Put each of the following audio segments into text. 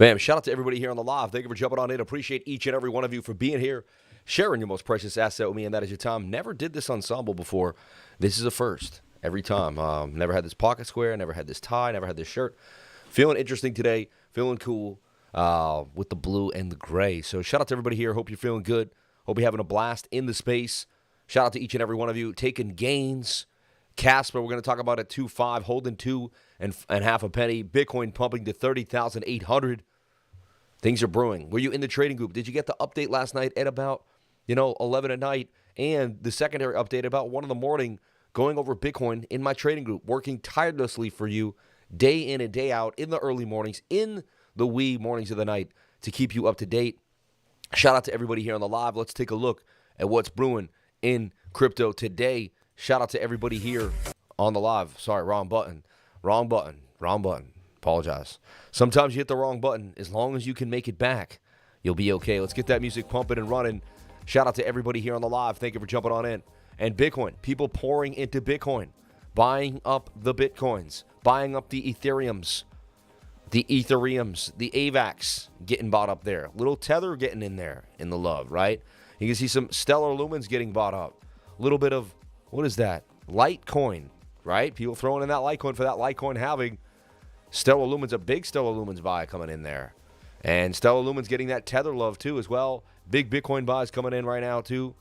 Bam, shout out to everybody here on the live. Thank you for jumping on in. Appreciate each and every one of you for being here, sharing your most precious asset with me, and that is your time. Never did this ensemble before. This is a first every time. Never had this pocket square, never had this tie, never had this shirt. Feeling interesting today, feeling cool with the blue and the gray. So shout out to everybody here. Hope you're feeling good. Hope you're having a blast in the space. Shout out to each and every one of you taking gains. Casper, we're going to talk about at 2.5, holding 2 and half a penny. Bitcoin pumping to 30,800. Things are brewing. Were you in the trading group? Did you get the update last night at about 11 at night, and the secondary update about 1 in the morning, going over Bitcoin in my trading group, working tirelessly for you day in and day out in the early mornings, in the wee mornings of the night to keep you up to date. Shout out to everybody here on the live. Let's take a look at what's brewing in crypto today. Shout out to everybody here on the live. Sorry, wrong button. Wrong button. Wrong button. Apologize. Sometimes you hit the wrong button. As long as you can make it back, you'll be okay. Let's get that music pumping and running. Shout out to everybody here on the live. Thank you for jumping on in. And Bitcoin. People pouring into Bitcoin. Buying up the Bitcoins. Buying up the Ethereums. The AVAX getting bought up there. Little Tether getting in there in the love, right? You can see some Stellar Lumens getting bought up. A little bit of, what is that? Litecoin, right? People throwing in that Litecoin for that Litecoin halving. Stellar Lumens, a big Stellar Lumens buy coming in there. And Stellar Lumens getting that Tether love too as well. Big Bitcoin buys coming in right now too.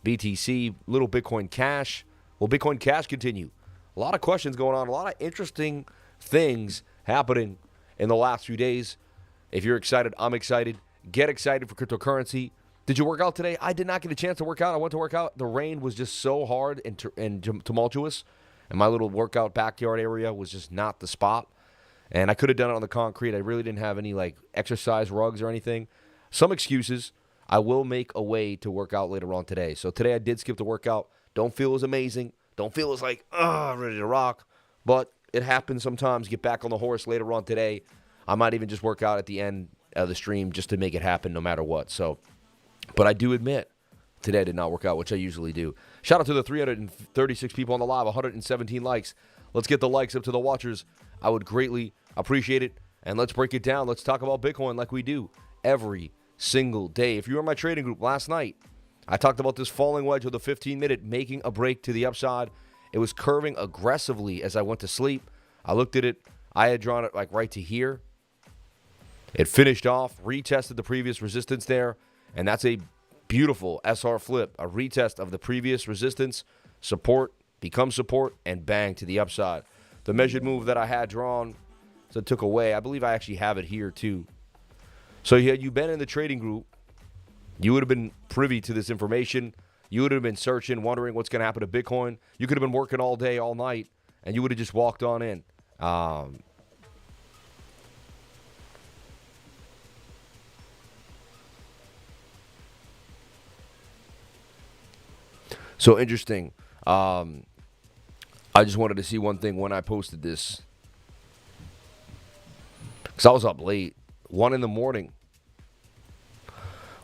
BTC, little Bitcoin Cash. Will Bitcoin Cash continue? A lot of questions going on. A lot of interesting things happening in the last few days. If you're excited, I'm excited. Get excited for cryptocurrency. Did you work out today? I did not get a chance to work out. I went to work out. The rain was just so hard and tumultuous. And my little workout backyard area was just not the spot. And I could have done it on the concrete. I really didn't have any exercise rugs or anything. Some excuses. I will make a way to work out later on today. So today I did skip the workout. Don't feel as amazing. Don't feel as I'm ready to rock. But it happens sometimes. Get back on the horse later on today. I might even just work out at the end of the stream just to make it happen no matter what. But I do admit, today I did not work out, which I usually do. Shout out to the 336 people on the live, 117 likes. Let's get the likes up to the watchers. I would greatly appreciate it. And let's break it down. Let's talk about Bitcoin like we do every single day. If you were in my trading group last night, I talked about this falling wedge with a 15-minute making a break to the upside. It was curving aggressively as I went to sleep. I looked at it. I had drawn it right to here. It finished off, retested the previous resistance there. And that's a beautiful SR flip, a retest of the previous resistance, support, become support, and bang to the upside. The measured move that I had drawn, so it took away. I believe I actually have it here too. So had you been in the trading group, you would have been privy to this information. You would have been searching, wondering what's going to happen to Bitcoin. You could have been working all day, all night, and you would have just walked on in. So interesting. I just wanted to see one thing when I posted this. Because I was up late. 1 in the morning.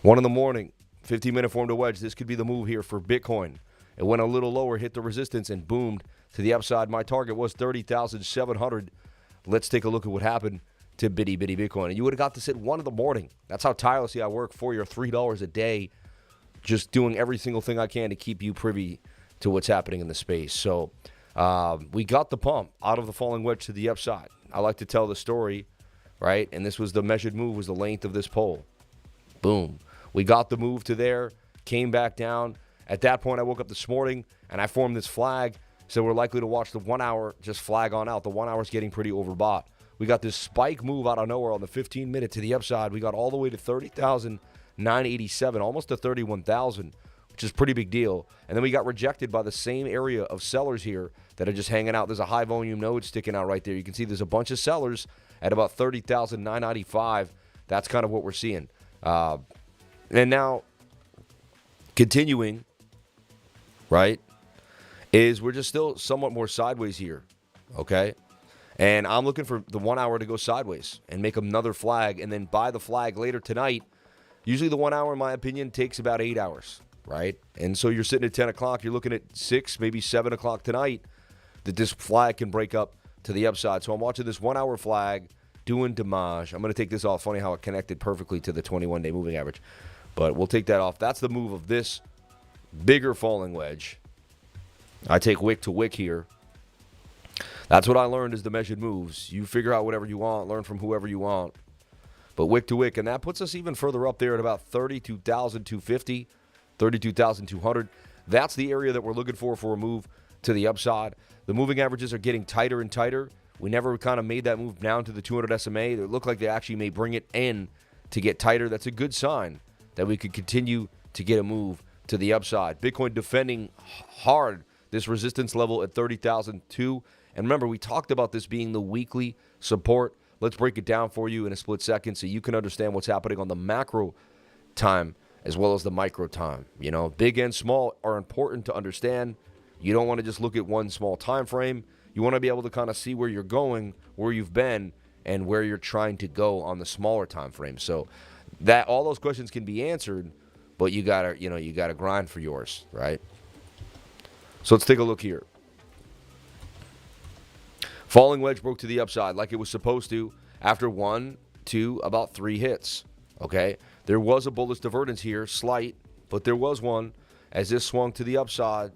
1 in the morning. 15-minute formed a wedge. This could be the move here for Bitcoin. It went a little lower, hit the resistance, and boomed to the upside. My target was 30,700. Let's take a look at what happened to bitty Bitcoin. And you would have got this at 1 in the morning. That's how tirelessly I work for your $3 a day. Just doing every single thing I can to keep you privy to what's happening in the space. So we got the pump out of the falling wedge to the upside. I like to tell the story, right? And this was the measured move, was the length of this pole. Boom. We got the move to there, came back down. At that point, I woke up this morning, and I formed this flag. So we're likely to watch the 1 hour just flag on out. The 1 hour is getting pretty overbought. We got this spike move out of nowhere on the 15-minute to the upside. We got all the way to 30,987, almost to 31,000, which is a pretty big deal. And then we got rejected by the same area of sellers here that are just hanging out. There's a high volume node sticking out right there. You can see there's a bunch of sellers at about 30,995. That's kind of what we're seeing. And now, continuing, right, is we're just still somewhat more sideways here, okay? And I'm looking for the 1 hour to go sideways and make another flag and then buy the flag later tonight. Usually the 1 hour, in my opinion, takes about 8 hours, right? And so you're sitting at 10 o'clock, you're looking at 6, maybe 7 o'clock tonight that this flag can break up to the upside. So I'm watching this 1 hour flag doing damage. I'm going to take this off. Funny how it connected perfectly to the 21-day moving average. But we'll take that off. That's the move of this bigger falling wedge. I take wick to wick here. That's what I learned is the measured moves. You figure out whatever you want, learn from whoever you want. But wick to wick, and that puts us even further up there at about 32,250, 32,200. That's the area that we're looking for a move to the upside. The moving averages are getting tighter and tighter. We never kind of made that move down to the 200 SMA. It looked like they actually may bring it in to get tighter. That's a good sign that we could continue to get a move to the upside. Bitcoin defending hard this resistance level at 30,002. And remember, we talked about this being the weekly support. Let's break it down for you in a split second so you can understand what's happening on the macro time as well as the micro time. You know, big and small are important to understand. You don't want to just look at one small time frame. You want to be able to kind of see where you're going, where you've been, and where you're trying to go on the smaller time frame. So that all those questions can be answered, but you gotta grind for yours, right? So let's take a look here. Falling wedge broke to the upside like it was supposed to after 1, 2, about 3 hits. Okay, there was a bullish divergence here, slight, but there was one as this swung to the upside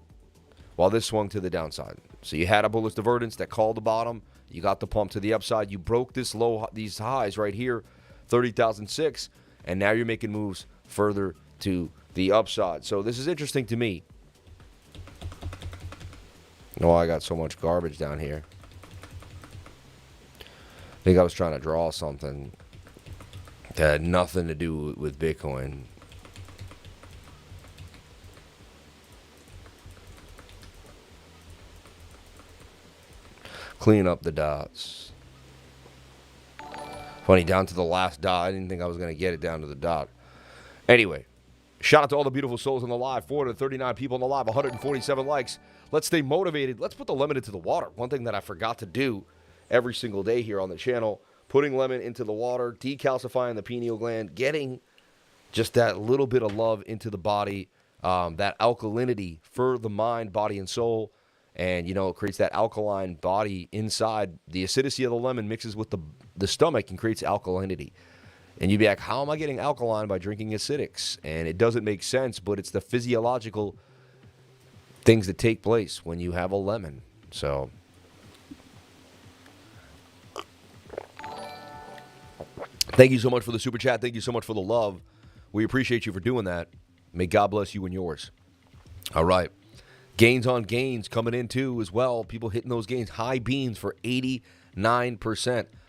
while this swung to the downside. So you had a bullish divergence that called the bottom. You got the pump to the upside. You broke this low, these highs right here, 30,006, and now you're making moves further to the upside. So this is interesting to me. Oh, I got so much garbage down here. I think I was trying to draw something that had nothing to do with Bitcoin. Clean up the dots. Funny, down to the last dot. I didn't think I was going to get it down to the dot. Anyway, shout out to all the beautiful souls on the live. 439 people on the live, 147 likes. Let's stay motivated. Let's put the lemon into the water. One thing that I forgot to do every single day here on the channel, putting lemon into the water, decalcifying the pineal gland, getting just that little bit of love into the body, that alkalinity for the mind, body, and soul. And, you know, it creates that alkaline body inside. The acidity of the lemon mixes with the stomach and creates alkalinity. And you'd be like, how am I getting alkaline by drinking acidics? And it doesn't make sense, but it's the physiological things that take place when you have a lemon. So thank you so much for the super chat. Thank you so much for the love. We appreciate you for doing that. May God bless you and yours. All right. Gains on gains coming in too as well. People hitting those gains. High beans for 89%.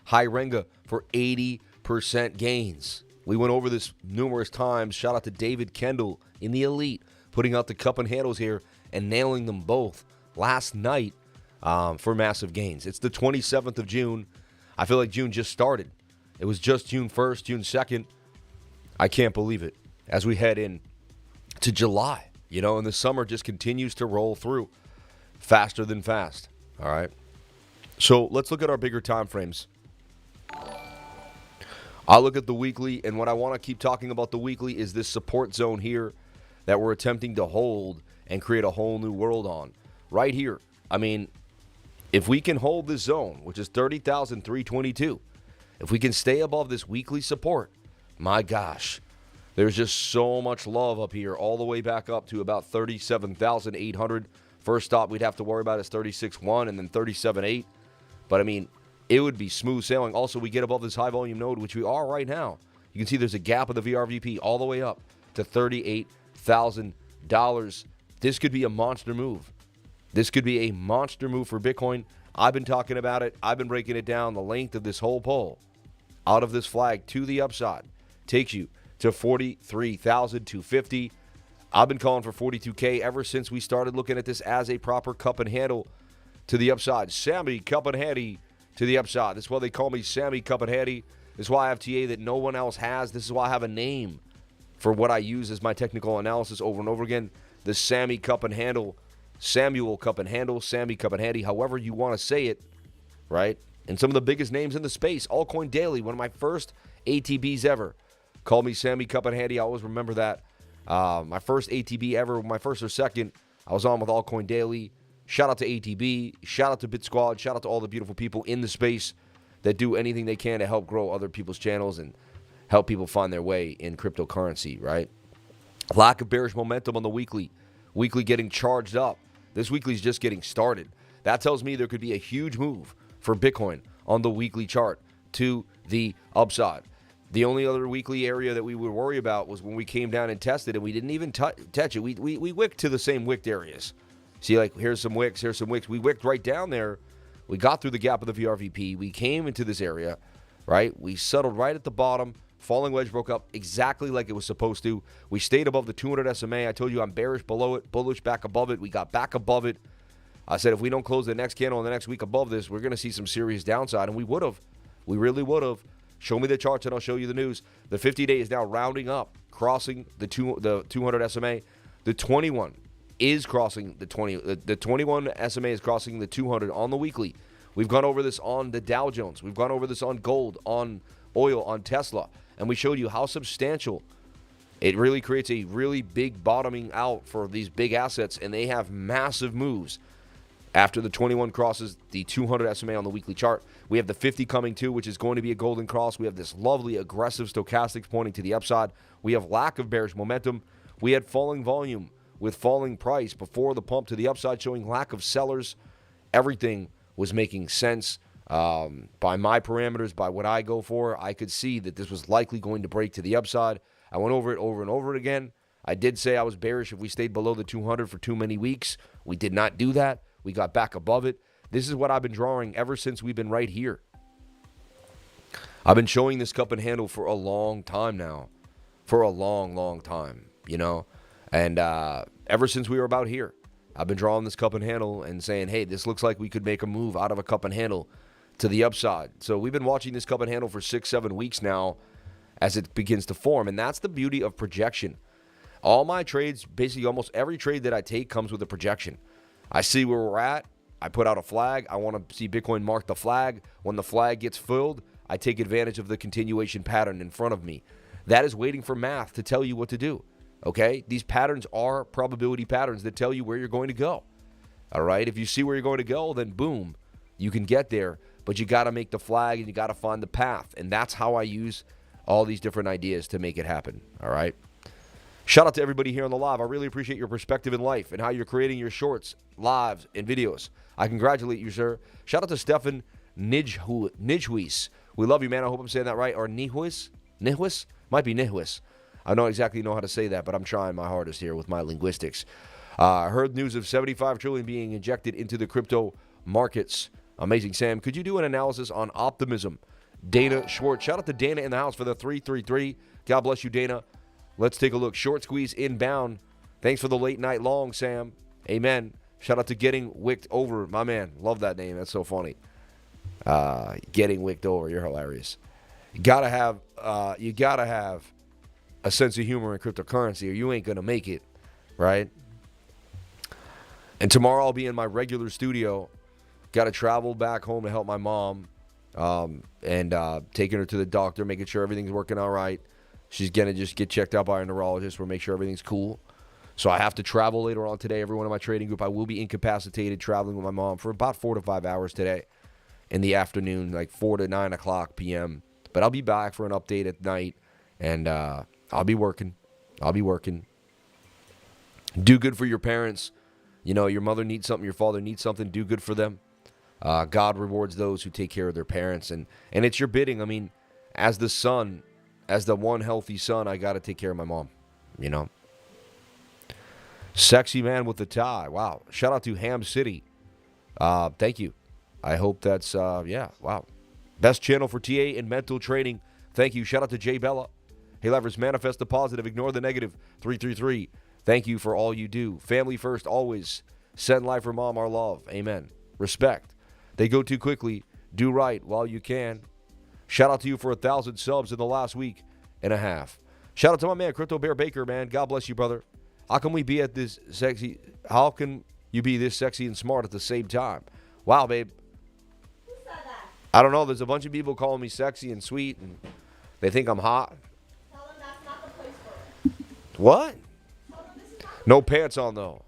HIRENGA for 80% gains. We went over this numerous times. Shout out to David Kendall in the Elite, putting out the cup and handles here and nailing them both last night for massive gains. It's the 27th of June. I feel like June just started. It was just June 1st, June 2nd. I can't believe it. As we head in to July, you know, and the summer just continues to roll through faster than fast. All right. So let's look at our bigger time frames. I'll look at the weekly, and what I want to keep talking about the weekly is this support zone here that we're attempting to hold and create a whole new world on. Right here. I mean, if we can hold this zone, which is 30,322, if we can stay above this weekly support, my gosh, there's just so much love up here, all the way back up to about 37,800. First stop we'd have to worry about is 36.1 and then 37.8. But, I mean, it would be smooth sailing. Also, we get above this high volume node, which we are right now. You can see there's a gap of the VRVP all the way up to $38,000. This could be a monster move. This could be a monster move for Bitcoin. I've been talking about it. I've been breaking it down. The length of this whole pole out of this flag to the upside takes you to 43,250. I've been calling for 42K ever since we started looking at this as a proper cup and handle to the upside. Sammy Cup and Handy to the upside. That's why they call me Sammy Cup and Handy. This is why I have TA that no one else has. This is why I have a name for what I use as my technical analysis over and over again. The Sammy Cup and Handle, Samuel Cup and Handle, Sammy Cup and Handy, however you want to say it, right? And some of the biggest names in the space. Altcoin Daily, one of my first ATBs ever. Call me Sammy Cup and Handy. I always remember that. My first ATB ever, my first or second, I was on with Altcoin Daily. Shout out to ATB. Shout out to Bit Squad. Shout out to all the beautiful people in the space. that do anything they can to help grow other people's channels and help people find their way in cryptocurrency, right? Lack of bearish momentum on the weekly. Weekly getting charged up. This weekly's just getting started. That tells me there could be a huge move for Bitcoin on the weekly chart to the upside. The only other weekly area that we would worry about was when we came down and tested, and we didn't even touch it. We wicked to the same wicked areas. See, like, here's some wicks, here's some wicks. We wicked right down there. We got through the gap of the VRVP. We came into this area, right? We settled right at the bottom. Falling wedge broke up exactly like it was supposed to. We stayed above the 200 SMA. I told you I'm bearish below it, bullish back above it. We got back above it. I said if we don't close the next candle in the next week above this, we're going to see some serious downside, and we would have. We really would have. Show me the charts, and I'll show you the news. The 50-day is now rounding up, crossing the 200 SMA. The 21 is crossing the 20. The 21 SMA is crossing the 200 on the weekly. We've gone over this on the Dow Jones. We've gone over this on gold, on oil, on Tesla. And we showed you how substantial it really creates a really big bottoming out for these big assets, and they have massive moves. After the 21 crosses the 200 SMA on the weekly chart, we have the 50 coming too, which is going to be a golden cross. We have this lovely aggressive stochastics pointing to the upside. We have lack of bearish momentum. We had falling volume with falling price before the pump to the upside, showing lack of sellers. Everything was making sense. By my parameters, by what I go for, I could see that this was likely going to break to the upside. I went over it over and over again. I did say I was bearish if we stayed below the 200 for too many weeks. We did not do that. We got back above it. This is what I've been drawing ever since we've been right here. I've been showing this cup and handle for a long time now. For a long, long time, you know. And ever since we were about here, I've been drawing this cup and handle and saying, hey, this looks like we could make a move out of a cup and handle to the upside. So we've been watching this cup and handle for 6-7 weeks now as it begins to form. And that's the beauty of projection. All my trades, basically almost every trade that I take comes with a projection. I see where we're at. I put out a flag. I want to see Bitcoin mark the flag. When the flag gets filled, I take advantage of the continuation pattern in front of me. That is waiting for math to tell you what to do. Okay? These patterns are probability patterns that tell you where you're going to go. All right? If you see where you're going to go, then boom, you can get there. But you got to make the flag and you got to find the path. And that's how I use all these different ideas to make it happen. All right? Shout out to everybody here on the live. I really appreciate your perspective in life and how you're creating your shorts, lives, and videos. I congratulate you, sir. Shout out to Stefan Nijhuis. We love you, man. I hope I'm saying that right. Or Nijhuis? Nijhuis? Might be Nijhuis. I don't exactly know how to say that, but I'm trying my hardest here with my linguistics. I heard news of $75 trillion being injected into the crypto markets. Amazing, Sam. Could you do an analysis on optimism? Dana Schwartz. Shout out to Dana in the house for the 333. God bless you, Dana. Let's take a look. Short squeeze inbound. Thanks for the late night long, Sam. Amen. Shout out to Getting Wicked Over. My man. Love that name. That's so funny. Getting Wicked Over. You're hilarious. You gotta have a sense of humor in cryptocurrency or you ain't gonna make it, right? And tomorrow I'll be in my regular studio. Got to travel back home to help my mom and taking her to the doctor, making sure everything's working all right. She's going to just get checked out by a neurologist. We'll make sure everything's cool. So I have to travel later on today. Everyone in my trading group, I will be incapacitated traveling with my mom for about 4 to 5 hours today in the afternoon, like 4 to 9 o'clock p.m. But I'll be back for an update at night, and I'll be working. Do good for your parents. You know, your mother needs something, your father needs something. Do good for them. God rewards those who take care of their parents. And it's your bidding. I mean, as the son, as the one healthy son, I got to take care of my mom, you know. Sexy man with the tie. Wow. Shout out to Ham City. Thank you. I hope that's, yeah, wow. Best channel for TA and mental training. Thank you. Shout out to Jay Bella. Hey, Levers, manifest the positive. Ignore the negative. 333. Thank you for all you do. Family first, always. Send life for mom, our love. Amen. Respect. They go too quickly. Do right while you can. Shout out to you for 1,000 subs in the last week and a half. Shout out to my man, Crypto Bear Baker, man. God bless you, brother. How can we be at this sexy? How can you be this sexy and smart at the same time? Wow, babe. Who said that? I don't know. There's a bunch of people calling me sexy and sweet, and they think I'm hot. Tell them that's not the place for it. What? Tell them this is not No pants on, though.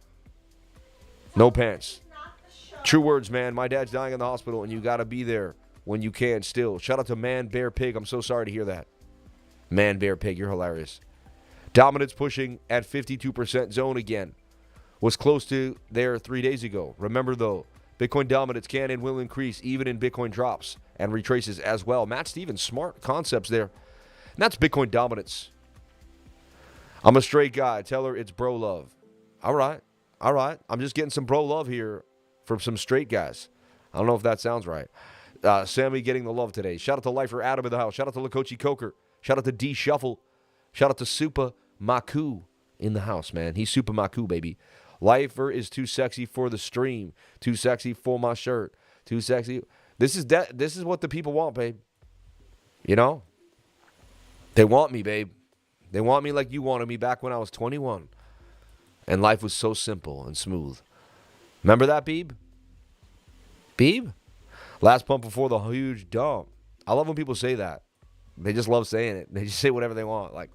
No pants. not the show. True words, man. My dad's dying in the hospital, and you got to be there when you can still. Shout out to Man Bear Pig. I'm so sorry to hear that. Man Bear Pig, you're hilarious. Dominance pushing at 52% zone again. Was close to there 3 days ago. Remember, though, Bitcoin dominance can and will increase even in Bitcoin drops and retraces as well. Matt Stevens, smart concepts there. And that's Bitcoin dominance. I'm a straight guy. Tell her it's bro love. All right. I'm just getting some bro love here from some straight guys. I don't know if that sounds right. Sammy getting the love today. Shout out to Lifer Adam in the house. Shout out to Lakochi Coker. Shout out to D Shuffle. Shout out to Super Maku in the house, man. He's Super Maku, baby. Lifer is too sexy for the stream. Too sexy for my shirt. Too sexy. This is what the people want, babe. You know? They want me, babe. They want me like you wanted me back when I was 21. And life was so simple and smooth. Remember that, Beeb? Beeb? Last pump before the huge dump. I love when people say that. They just love saying it. They just say whatever they want. Like,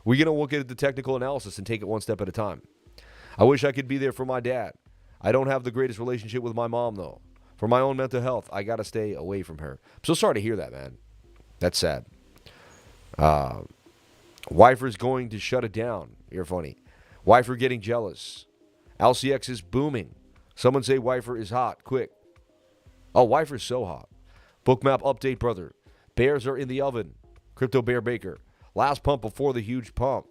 we're going to look at the technical analysis and take it one step at a time. I wish I could be there for my dad. I don't have the greatest relationship with my mom, though. For my own mental health, I got to stay away from her. I'm so sorry to hear that, man. That's sad. Wifer's going to shut it down. You're funny. Wifer getting jealous. LCX is booming. Someone say Wifer is hot. Quick. Oh, Wifer's so hot. Bookmap update, brother. Bears are in the oven. Crypto Bear Baker. Last pump before the huge pump.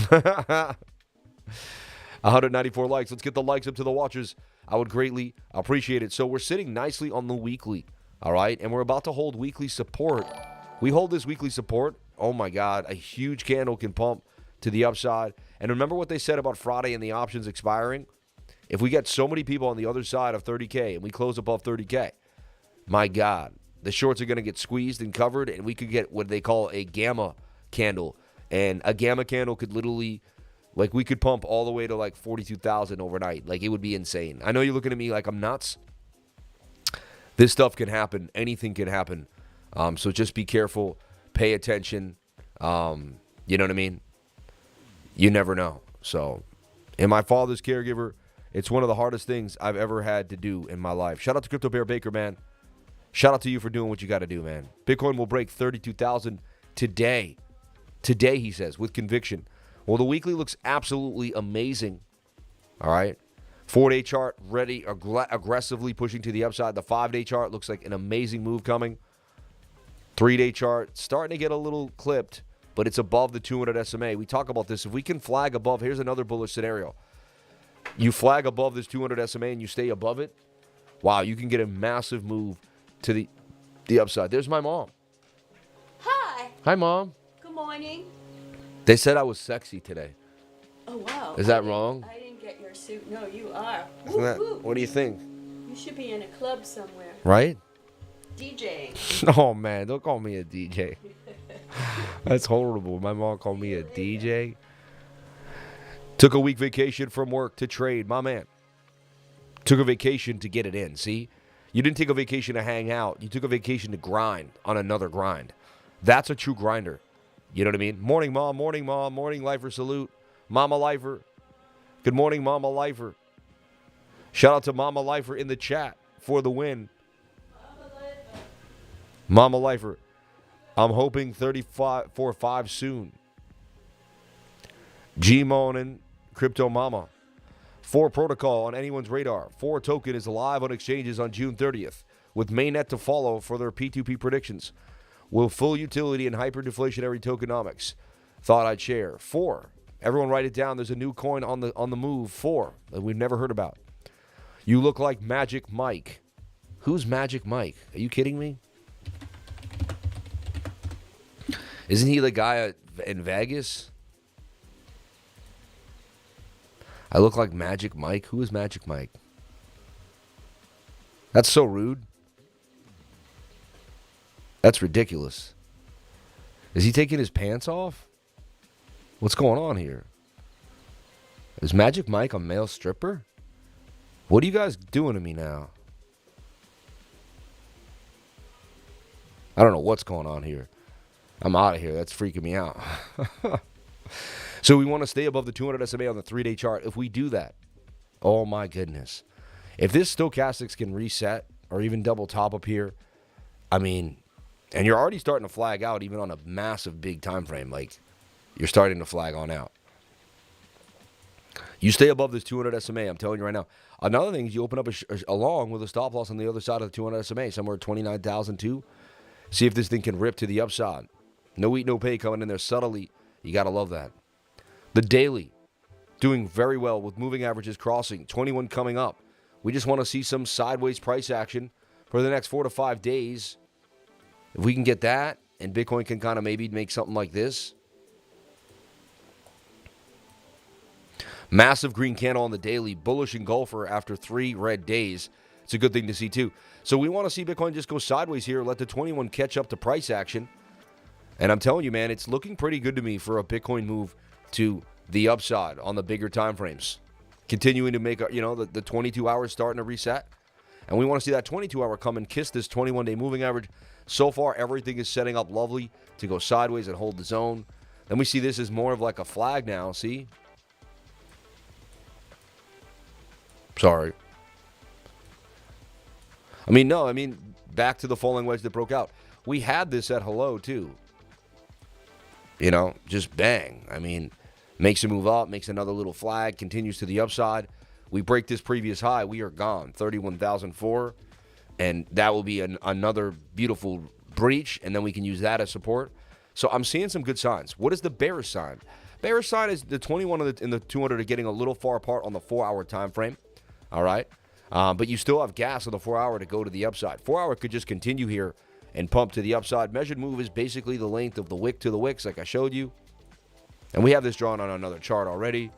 194 likes. Let's get the likes up to the watchers. I would greatly appreciate it. So we're sitting nicely on the weekly, all right? And we're about to hold weekly support. We hold this weekly support. Oh, my God. A huge candle can pump to the upside. And remember what they said about Friday and the options expiring? If we get so many people on the other side of 30K and we close above 30K, my God, the shorts are going to get squeezed and covered, and we could get what they call a gamma candle. And a gamma candle could literally, like, we could pump all the way to like 42,000 overnight. Like, it would be insane. I know you're looking at me like I'm nuts. This stuff can happen. Anything can happen. So just be careful. Pay attention. You know what I mean? You never know. So, and my father's caregiver, it's one of the hardest things I've ever had to do in my life. Shout out to Crypto Bear Baker, man. Shout out to you for doing what you got to do, man. Bitcoin will break 32,000 today. Today, he says, with conviction. Well, the weekly looks absolutely amazing. All right. 4-day chart ready, aggressively pushing to the upside. The 5-day chart looks like an amazing move coming. 3-day chart starting to get a little clipped, but it's above the 200 SMA. We talk about this. If we can flag above, here's another bullish scenario. You flag above this 200 SMA and you stay above it. Wow, you can get a massive move to the upside. There's my mom. Hi. Hi, Mom. Good morning. They said I was sexy today. Oh, wow. Is that wrong? I didn't get your suit. No, you are. Isn't that, what do you think? You should be in a club somewhere. Right? DJing. Oh, man, don't call me a DJ. That's horrible. My mom called me a DJ. Took a week vacation from work to trade. My man. Took a vacation to get it in. See? You didn't take a vacation to hang out. You took a vacation to grind on another grind. That's a true grinder. You know what I mean? Morning, Mom. Morning, Mom. Morning, Lifer. Salute. Mama Lifer. Good morning, Mama Lifer. Shout out to Mama Lifer in the chat for the win. Mama Lifer. I'm hoping 35.45 soon. G-Monin, Crypto Mama. 4 protocol on anyone's radar. 4 token is live on exchanges on June 30th, with mainnet to follow for their P2P predictions. Will full utility and hyperdeflationary tokenomics. Thought I'd share. 4. Everyone write it down. There's a new coin on the move. 4 that we've never heard about. You look like Magic Mike. Who's Magic Mike? Are you kidding me? Isn't he the guy in Vegas? I look like Magic Mike. Who is Magic Mike? That's so rude. That's ridiculous. Is he taking his pants off? What's going on here? Is Magic Mike a male stripper? What are you guys doing to me now? I don't know what's going on here. I'm out of here. That's freaking me out. So we want to stay above the 200 SMA on the 3-day chart. If we do that, oh my goodness. If this stochastics can reset or even double top up here, I mean, and you're already starting to flag out even on a massive big time frame. Like, you're starting to flag on out. You stay above this 200 SMA, I'm telling you right now. Another thing is you open up a long with a stop loss on the other side of the 200 SMA, somewhere at 29,002. See if this thing can rip to the upside. No eat, no pay coming in there subtly. You got to love that. The daily, doing very well with moving averages crossing. 21 coming up. We just want to see some sideways price action for the next 4 to 5 days. If we can get that, and Bitcoin can kind of maybe make something like this. Massive green candle on the daily, bullish engulfer after 3 red days. It's a good thing to see too. So we want to see Bitcoin just go sideways here, let the 21 catch up to price action. And I'm telling you, man, it's looking pretty good to me for a Bitcoin move to the upside on the bigger time frames. Continuing to make, the 22 hours starting to reset. And we want to see that 22-hour come and kiss this 21-day moving average. So far, everything is setting up lovely to go sideways and hold the zone. Then we see this as more of like a flag now, see? Sorry. Back to the falling wedge that broke out. We had this at hello, too. Just bang. Makes a move up, makes another little flag, continues to the upside. We break this previous high, we are gone, 31,004. And that will be another beautiful breach, and then we can use that as support. So I'm seeing some good signs. What is the bearish sign? Bearish sign is the 21 and the 200 are getting a little far apart on the 4-hour time frame. All right? But you still have gas on the 4-hour to go to the upside. 4-hour could just continue here and pump to the upside. Measured move is basically the length of the wick to the wicks, like I showed you. And we have this drawn on another chart already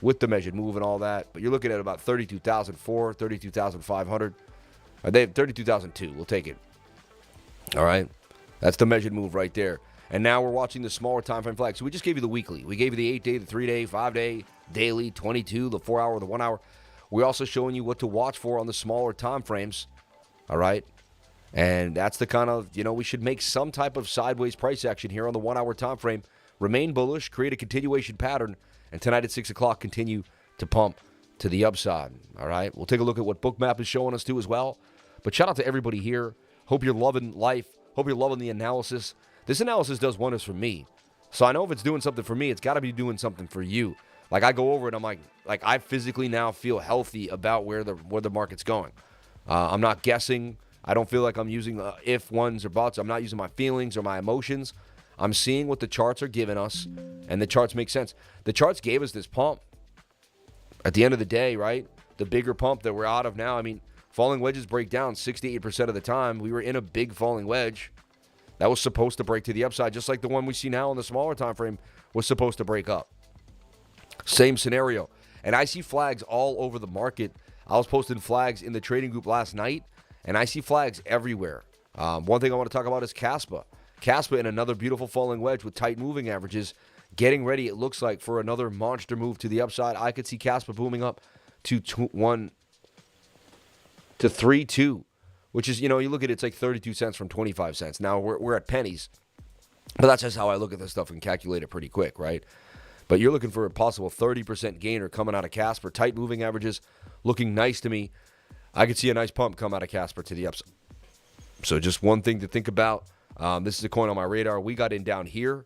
with the measured move and all that. But you're looking at about 32,004, 32,500. They have 32,002. We'll take it. All right? That's the measured move right there. And now we're watching the smaller time frame flags. So we just gave you the weekly. We gave you the 8-day, the 3-day, 5-day, daily, 22, the 4-hour, the 1-hour. We're also showing you what to watch for on the smaller time frames. All right? And that's the kind of, we should make some type of sideways price action here on the 1-hour time frame. Remain bullish, create a continuation pattern, and tonight at 6 o'clock, continue to pump to the upside. All right? We'll take a look at what BOOKMAP is showing us too as well. But shout out to everybody here. Hope you're loving life. Hope you're loving the analysis. This analysis does wonders for me. So I know if it's doing something for me, it's got to be doing something for you. Like I go over it, I'm like I physically now feel healthy about where the market's going. I'm not guessing. I don't feel like I'm using if, ones, or buts. I'm not using my feelings or my emotions. I'm seeing what the charts are giving us, and the charts make sense. The charts gave us this pump. At the end of the day, right? The bigger pump that we're out of now. Falling wedges break down 68% of the time. We were in a big falling wedge. That was supposed to break to the upside, just like the one we see now on the smaller time frame was supposed to break up. Same scenario. And I see flags all over the market. I was posting flags in the trading group last night, and I see flags everywhere. One thing I want to talk about is Caspa. Caspa in another beautiful falling wedge with tight moving averages. Getting ready, it looks like, for another monster move to the upside. I could see Caspa booming up to 3.2, which is, you look at it, it's like 32 cents from 25 cents. Now we're at pennies, but that's just how I look at this stuff and calculate it pretty quick, right? But you're looking for a possible 30% gainer coming out of Casper. Tight moving averages looking nice to me. I could see a nice pump come out of Casper to the upside. So just one thing to think about. This is a coin on my radar. We got in down here.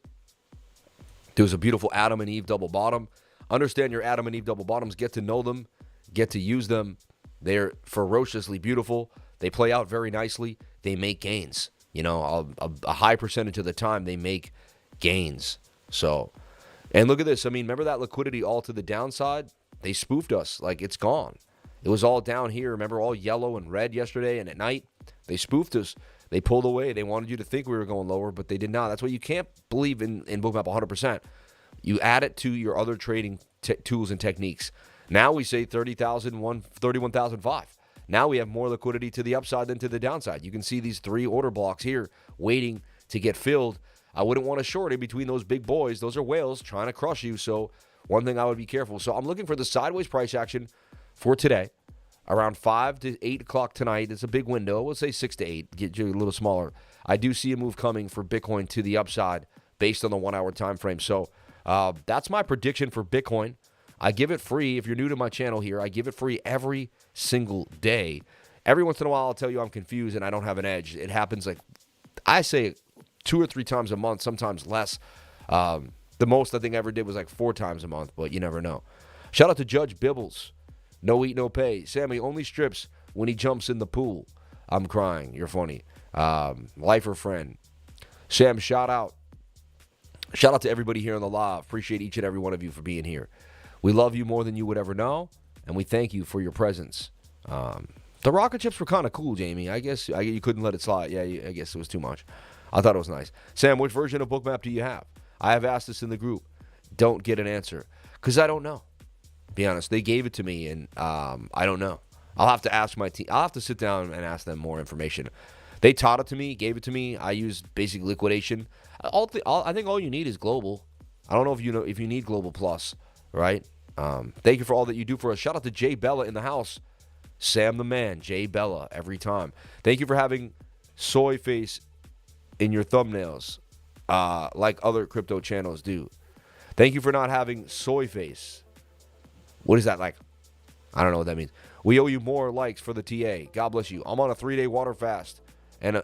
There was a beautiful Adam and Eve double bottom. Understand your Adam and Eve double bottoms. Get to know them. Get to use them. They're ferociously beautiful. They play out very nicely. They make gains. A high percentage of the time they make gains. So, and look at this. Remember that liquidity all to the downside? They spoofed us. Like, it's gone. It was all down here. Remember, all yellow and red yesterday and at night? They spoofed us. They pulled away. They wanted you to think we were going lower, but they did not. That's why you can't believe in BOOKMAP 100%. You add it to your other trading tools and techniques. Now we say 30,001, 31,005. Now we have more liquidity to the upside than to the downside. You can see these 3 order blocks here waiting to get filled. I wouldn't want to short in between those big boys. Those are whales trying to crush you. So one thing I would be careful. So I'm looking for the sideways price action for today. Around 5 to 8 o'clock tonight. It's a big window. We'll say 6 to 8. Get you a little smaller. I do see a move coming for Bitcoin to the upside based on the 1-hour time frame. So that's my prediction for Bitcoin. I give it free. If you're new to my channel here, I give it free every single day. Every once in a while, I'll tell you I'm confused and I don't have an edge. It happens like, I say 2 or 3 times a month, sometimes less. The most I think I ever did was like 4 times a month, but you never know. Shout out to Judge Bibbles. No eat, no pay. Sammy only strips when he jumps in the pool. I'm crying. You're funny. Lifer friend. Sam, shout out. Shout out to everybody here on the live. Appreciate each and every one of you for being here. We love you more than you would ever know, and we thank you for your presence. The rocket chips were kind of cool, Jamie. I guess you couldn't let it slide. Yeah, I guess it was too much. I thought it was nice. Sam, which version of BookMap do you have? I have asked this in the group. Don't get an answer because I don't know. Be honest, they gave it to me, and I don't know. I'll have to ask my team. I'll have to sit down and ask them more information. They taught it to me, gave it to me. I used basic liquidation. I think all you need is global. I don't know if you need global plus, right? Thank you for all that you do for us. Shout out to Jay Bella in the house. Sam the man, Jay Bella, every time. Thank you for having soy face in your thumbnails, like other crypto channels do. Thank you for not having soy face. What is that like? I don't know what that means. We owe you more likes for the TA. God bless you. I'm on a 3-day water fast, and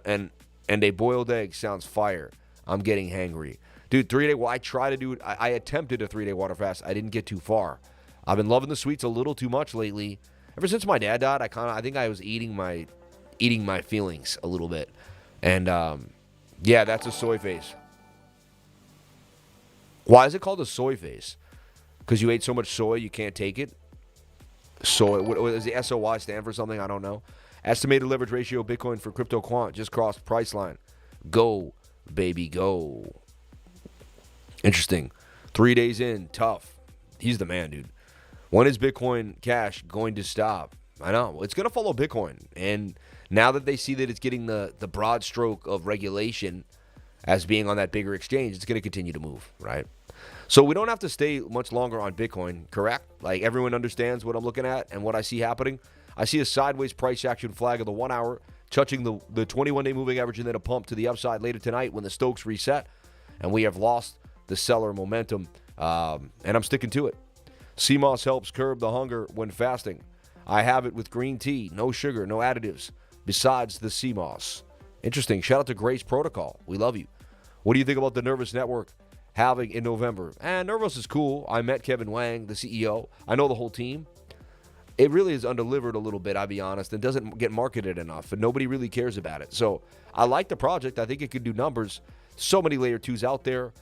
a boiled egg sounds fire. I'm getting hangry. Dude, 3-day, well, I try to do it. I attempted a 3-day water fast. I didn't get too far. I've been loving the sweets a little too much lately. Ever since my dad died, I think I was eating my feelings a little bit. And, yeah, that's a soy face. Why is it called a soy face? Because you ate so much soy you can't take it? Soy, what does the SOI stand for something? I don't know. Estimated leverage ratio Bitcoin for crypto quant just crossed price line. Go, baby, go. Interesting. 3 days in, tough. He's the man, dude. When is Bitcoin Cash going to stop? I know. It's going to follow Bitcoin. And now that they see that it's getting the broad stroke of regulation as being on that bigger exchange, it's going to continue to move, right? So we don't have to stay much longer on Bitcoin, correct? Like everyone understands what I'm looking at and what I see happening. I see a sideways price action flag of the 1 hour touching the 21-day moving average and then a pump to the upside later tonight when the Stokes reset. And we have lost the seller momentum, and I'm sticking to it. CMOS helps curb the hunger when fasting. I have it with green tea, no sugar, no additives, besides the CMOS. Interesting. Shout out to Grace Protocol. We love you. What do you think about the Nervous Network having in November? Nervous is cool. I met Kevin Wang, the CEO. I know the whole team. It really is undelivered a little bit, I'll be honest, and doesn't get marketed enough, and nobody really cares about it. So I like the project. I think it could do numbers. So many layer 2s out there.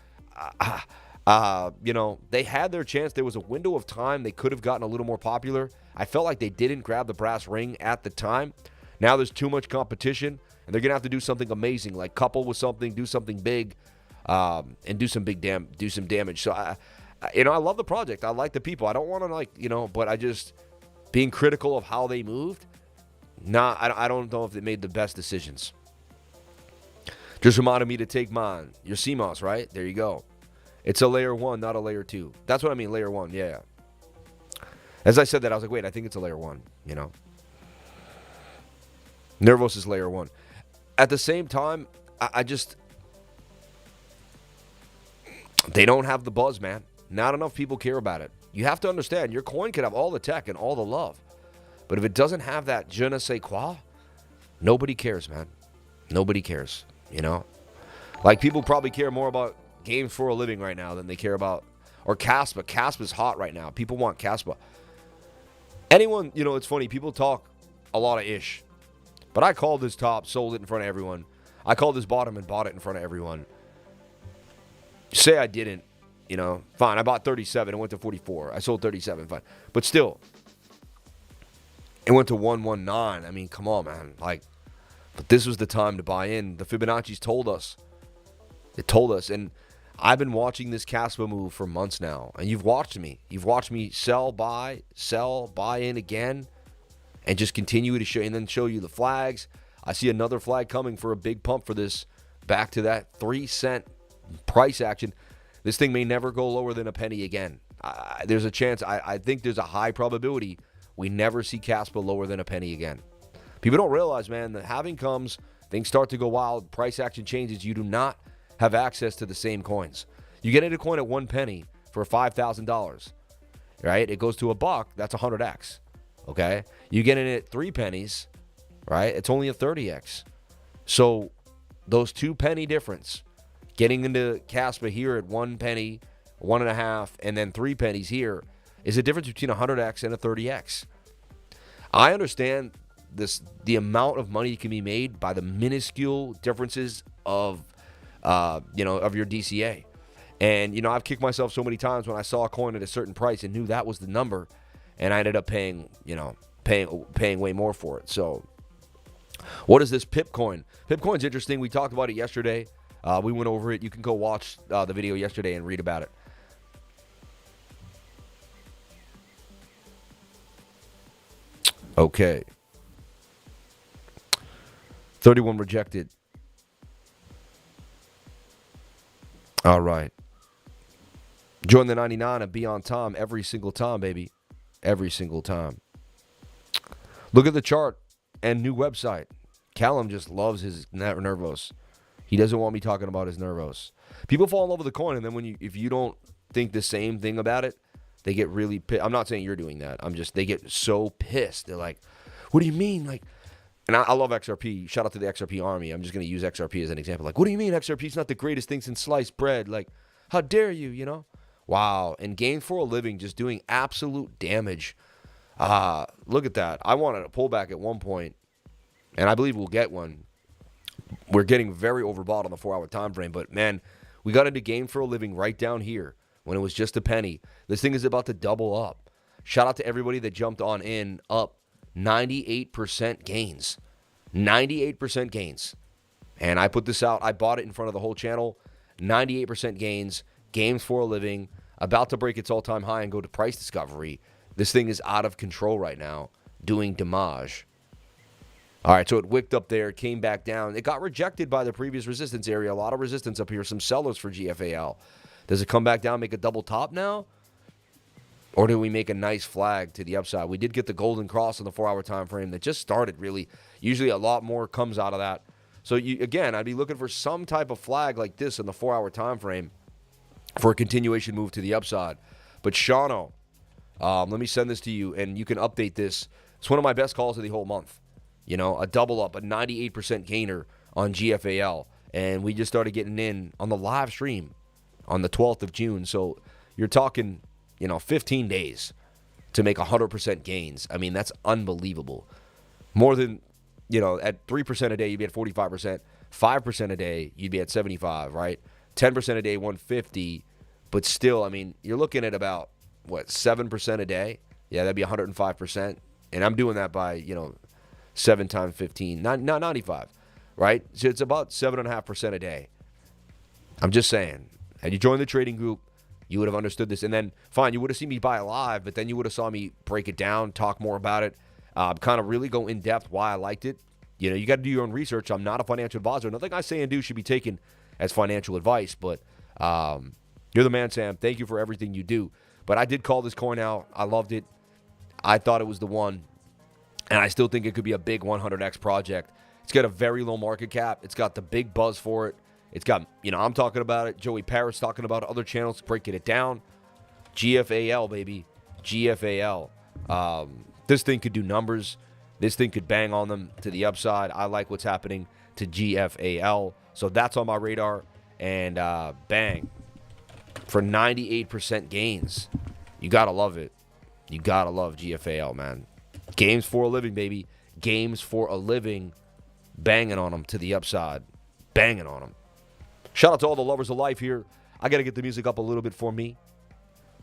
They had their chance. There was a window of time they could have gotten a little more popular. I felt like they didn't grab the brass ring at the time. Now there's too much competition, and they're going to have to do something amazing, like couple with something, do something big, and do some damage. So, I love the project. I like the people. I don't want to, but I just, being critical of how they moved, I don't know if they made the best decisions. Just reminded me to take mine. Your CMOS, right? There you go. It's a layer 1, not a layer 2. That's what I mean, layer 1, yeah. As I said that, I was like, wait, I think it's a layer 1, Nervos is layer 1. At the same time, they don't have the buzz, man. Not enough people care about it. You have to understand, your coin could have all the tech and all the love. But if it doesn't have that je ne sais quoi, nobody cares, man. Nobody cares, Like, people probably care more about games for a living right now than they care about, or Caspa. Caspa's hot right now. People want Caspa. Anyone, it's funny, people talk a lot of ish. But I called this top, sold it in front of everyone. I called this bottom and bought it in front of everyone. Say I didn't, fine. I bought 37. It went to 44. I sold 37. Fine. But still, it went to 119. I mean, come on, man. But this was the time to buy in. The Fibonacci's told us. It told us. And I've been watching this Caspa move for months now. And you've watched me. You've watched me sell, buy in again. And just continue to show, and then show you the flags. I see another flag coming for a big pump for this. Back to that 3-cent price action. This thing may never go lower than a penny again. There's a chance. I think there's a high probability we never see Caspa lower than a penny again. People don't realize, man, that halving comes, things start to go wild, price action changes. You do not have access to the same coins. You get into a coin at 1 penny for $5,000, right? It goes to $1. That's 100x. Okay, you get in at 3 pennies, right? It's only a 30x. So those 2 penny difference, getting into Caspa here at 1 penny, 1.5, and then 3 pennies here, is a difference between a 100x and a 30x. I understand the amount of money can be made by the minuscule differences of of your DCA. And I've kicked myself so many times when I saw a coin at a certain price and knew that was the number, and I ended up paying way more for it. So what is this PIP coin? PIP coin's interesting. We talked about it yesterday. We went over it. You can go watch the video yesterday and read about it. Okay. 31 rejected. All right. Join the 99 and be on time every single time, baby. Every single time. Look at the chart and new website. Callum just loves his Nervos. He doesn't want me talking about his Nervos. People fall in love with the coin, and then if you don't think the same thing about it, they get really pissed. I'm not saying you're doing that. They get so pissed. They're like, what do you mean? And I love XRP. Shout out to the XRP army. I'm just going to use XRP as an example. What do you mean XRP is not the greatest thing since sliced bread? How dare you, Wow. And Game for a Living just doing absolute damage. Look at that. I wanted a pullback at one point, and I believe we'll get one. We're getting very overbought on the 4-hour time frame, but man, we got into Game for a Living right down here when it was just a penny. This thing is about to double up. Shout out to everybody that jumped on in, up 98% gains. 98% gains. And I put this out. I bought it in front of the whole channel. 98% gains. Games for a Living. About to break its all-time high and go to price discovery. This thing is out of control right now. Doing damage. All right, so it wicked up there. Came back down. It got rejected by the previous resistance area. A lot of resistance up here. Some sellers for GFAL. Does it come back down, make a double top now? Or do we make a nice flag to the upside? We did get the golden cross on the 4-hour time frame that just started, really. Usually a lot more comes out of that. So, again, I'd be looking for some type of flag like this in the 4-hour time frame for a continuation move to the upside. But, Shano, let me send this to you, and you can update this. It's one of my best calls of the whole month. A double up, a 98% gainer on GFAL. And we just started getting in on the live stream on the 12th of June. So, you're talking 15 days to make 100% gains. I mean, that's unbelievable. More than, at 3% a day, you'd be at 45%. 5% a day, you'd be at 75, right? 10% a day, 150. But still, I mean, you're looking at about, 7% a day? Yeah, that'd be 105%. And I'm doing that by, 7 times 15. Not 95, right? So it's about 7.5% a day. I'm just saying. Had you joined the trading group, you would have understood this. And then, fine, you would have seen me buy live, but then you would have saw me break it down, talk more about it, kind of really go in depth why I liked it. You got to do your own research. I'm not a financial advisor. Nothing I say and do should be taken as financial advice, but you're the man, Sam. Thank you for everything you do. But I did call this coin out. I loved it. I thought it was the one, and I still think it could be a big 100x project. It's got a very low market cap. It's got the big buzz for it. It's got, I'm talking about it. Joey Parrott's talking about it. Other channels breaking it down. GFAL, baby. GFAL. This thing could do numbers. This thing could bang on them to the upside. I like what's happening to GFAL. So that's on my radar. And bang. For 98% gains. You got to love it. You got to love GFAL, man. Games for a living, baby. Games for a living. Banging on them to the upside. Banging on them. Shout out to all the lovers of life here. I got to get the music up a little bit for me.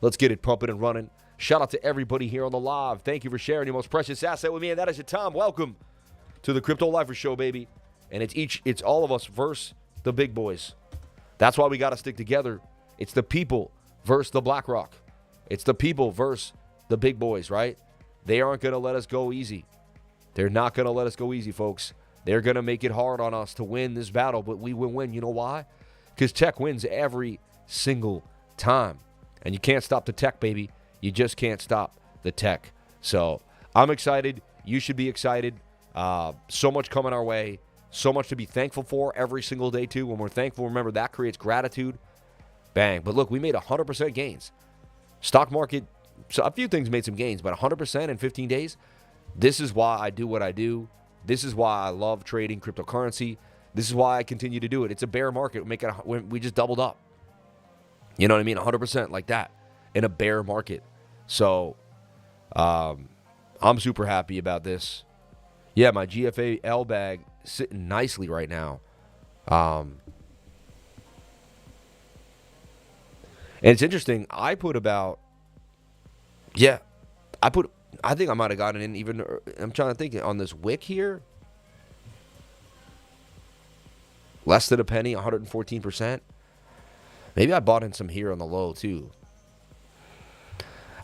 Let's get it pumping and running. Shout out to everybody here on the live. Thank you for sharing your most precious asset with me, and that is your time. Welcome to the Crypto Lifer Show, baby. And it's all of us versus the big boys. That's why we got to stick together. It's the people versus the BlackRock. It's the people versus the big boys, right? They aren't going to let us go easy. They're not going to let us go easy, folks. They're going to make it hard on us to win this battle, but we will win. You know why? Because tech wins every single time. And you can't stop the tech, baby. You just can't stop the tech. So I'm excited. You should be excited. So much coming our way. So much to be thankful for every single day, too. When we're thankful, remember, that creates gratitude. Bang. But look, we made 100% gains. Stock market, so a few things made some gains, but 100% in 15 days, this is why I do what I do. This is why I love trading cryptocurrency. This is why I continue to do it. It's a bear market. We just doubled up. You know what I mean? 100% like that in a bear market. So I'm super happy about this. Yeah, my GFAL bag sitting nicely right now. And it's interesting. I think I might have gotten in even, I'm trying to think, on this wick here. Less than a penny, 114%. Maybe I bought in some here on the low too.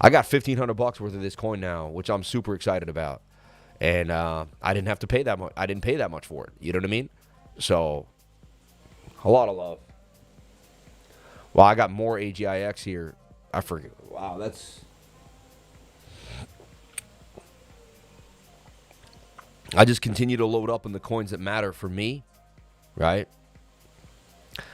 I got $1,500 worth of this coin now, which I'm super excited about. And I didn't have to pay that much. I didn't pay that much for it. You know what I mean? So, a lot of love. Well, I got more AGIX here. I forget. Wow, that's... I just continue to load up on the coins that matter for me, right?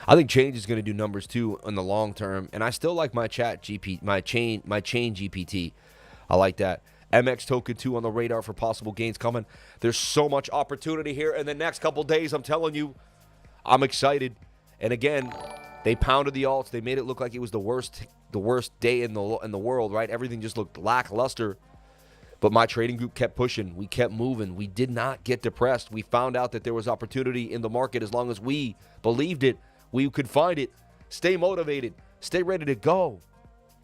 I think change is going to do numbers too in the long term, and I still like my chain GPT. I like that. MX token 2 on the radar for possible gains coming. There's so much opportunity here in the next couple days. I'm telling you, I'm excited. And again, they pounded the alts. They made it look like it was the worst day in the world, right? Everything just looked lackluster. But my trading group kept pushing. We kept moving. We did not get depressed. We found out that there was opportunity in the market as long as we believed it. We could find it. Stay motivated. Stay ready to go.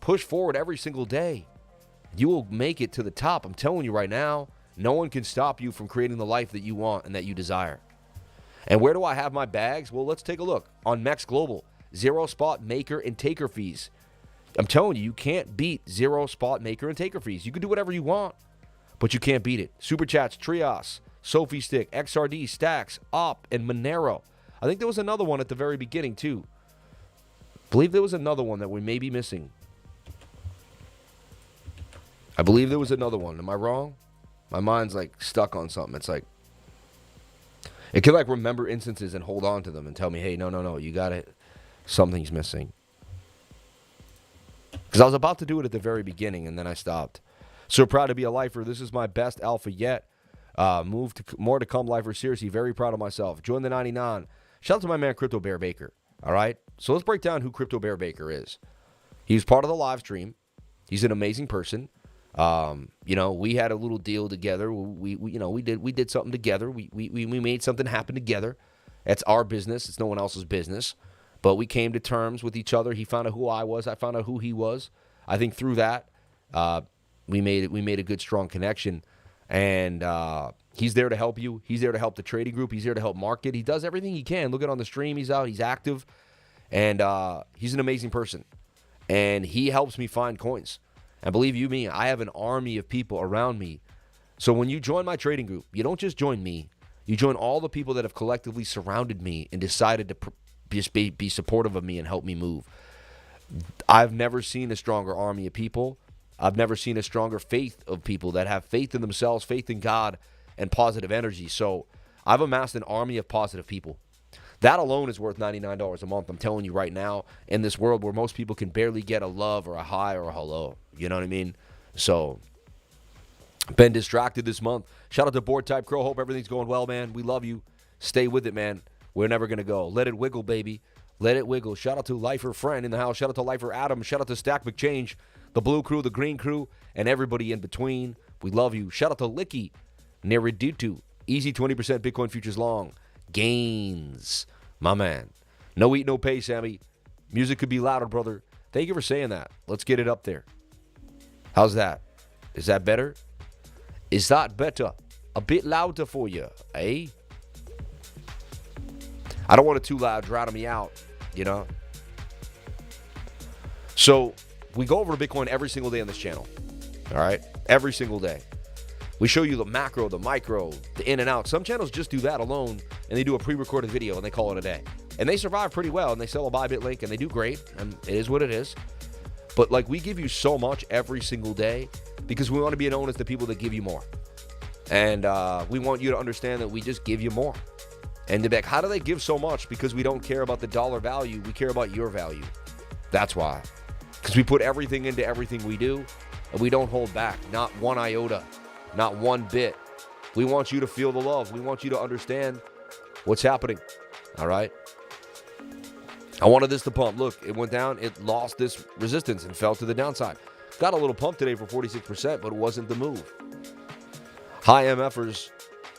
Push forward every single day. You will make it to the top. I'm telling you right now, no one can stop you from creating the life that you want and that you desire. And where do I have my bags? Well, let's take a look. On MEXC Global, 0 spot maker and taker fees. I'm telling you, you can't beat 0 spot maker and taker fees. You can do whatever you want, but you can't beat it. Super chats, TRIAS, SOFI Stick, XRD, Stacks, Op, and Monero. I think there was another one at the very beginning, too. I believe there was another one that we may be missing. I believe there was another one. Am I wrong? My mind's like stuck on something. It's like, it can like remember instances and hold on to them and tell me, hey, no, you got it. Something's missing. Because I was about to do it at the very beginning and then I stopped. So proud to be a lifer. This is my best alpha yet. Move to more to come, lifer. Seriously, very proud of myself. Join the 99. Shout out to my man, Crypto Bear Baker. All right? So let's break down who Crypto Bear Baker is. He's part of the live stream. He's an amazing person. We had a little deal together. We did something together. We made something happen together. It's our business. It's no one else's business. But we came to terms with each other. He found out who I was. I found out who he was. I think through that, we made a good, strong connection. And he's there to help you. He's there to help the trading group. He's there to help market. He does everything he can. Look at on the stream. He's out. He's active. And he's an amazing person. And he helps me find coins. And believe you me, I have an army of people around me. So when you join my trading group, you don't just join me. You join all the people that have collectively surrounded me and decided to just be supportive of me and help me move. I've never seen a stronger army of people. I've never seen a stronger faith of people that have faith in themselves, faith in God, and positive energy. So I've amassed an army of positive people. That alone is worth $99 a month. I'm telling you right now, in this world where most people can barely get a love or a hi or a hello. You know what I mean? So, been distracted this month. Shout out to Board Type Crow. Hope everything's going well, man. We love you. Stay with it, man. We're never going to go. Let it wiggle, baby. Let it wiggle. Shout out to Lifer Friend in the house. Shout out to Lifer Adam. Shout out to Stack McChange, the blue crew, the green crew, and everybody in between. We love you. Shout out to Licky, Neridutu, Easy 20% Bitcoin Futures Long. Gains, my man. No eat, no pay, Sammy. Music could be louder, brother. Thank you for saying that. Let's get it up there. How's that? Is that better? Is that better? A bit louder for you, eh? I don't want it too loud, drowning me out, you know? So, we go over to Bitcoin every single day on this channel, all right? Every single day. We show you the macro, the micro, the in and out. Some channels just do that alone, and they do a pre-recorded video, and they call it a day. And they survive pretty well, and they sell a Bybit link, and they do great, and it is what it is. But, like, we give you so much every single day because we want to be known as the people that give you more. And we want you to understand that we just give you more. And to be like, how do they give so much? Because we don't care about the dollar value. We care about your value. That's why. Because we put everything into everything we do, and we don't hold back. Not one iota. Not one bit. We want you to feel the love. We want you to understand what's happening. All right? I wanted this to pump. Look, it went down. It lost this resistance and fell to the downside. Got a little pump today for 46%, but it wasn't the move. High MFers.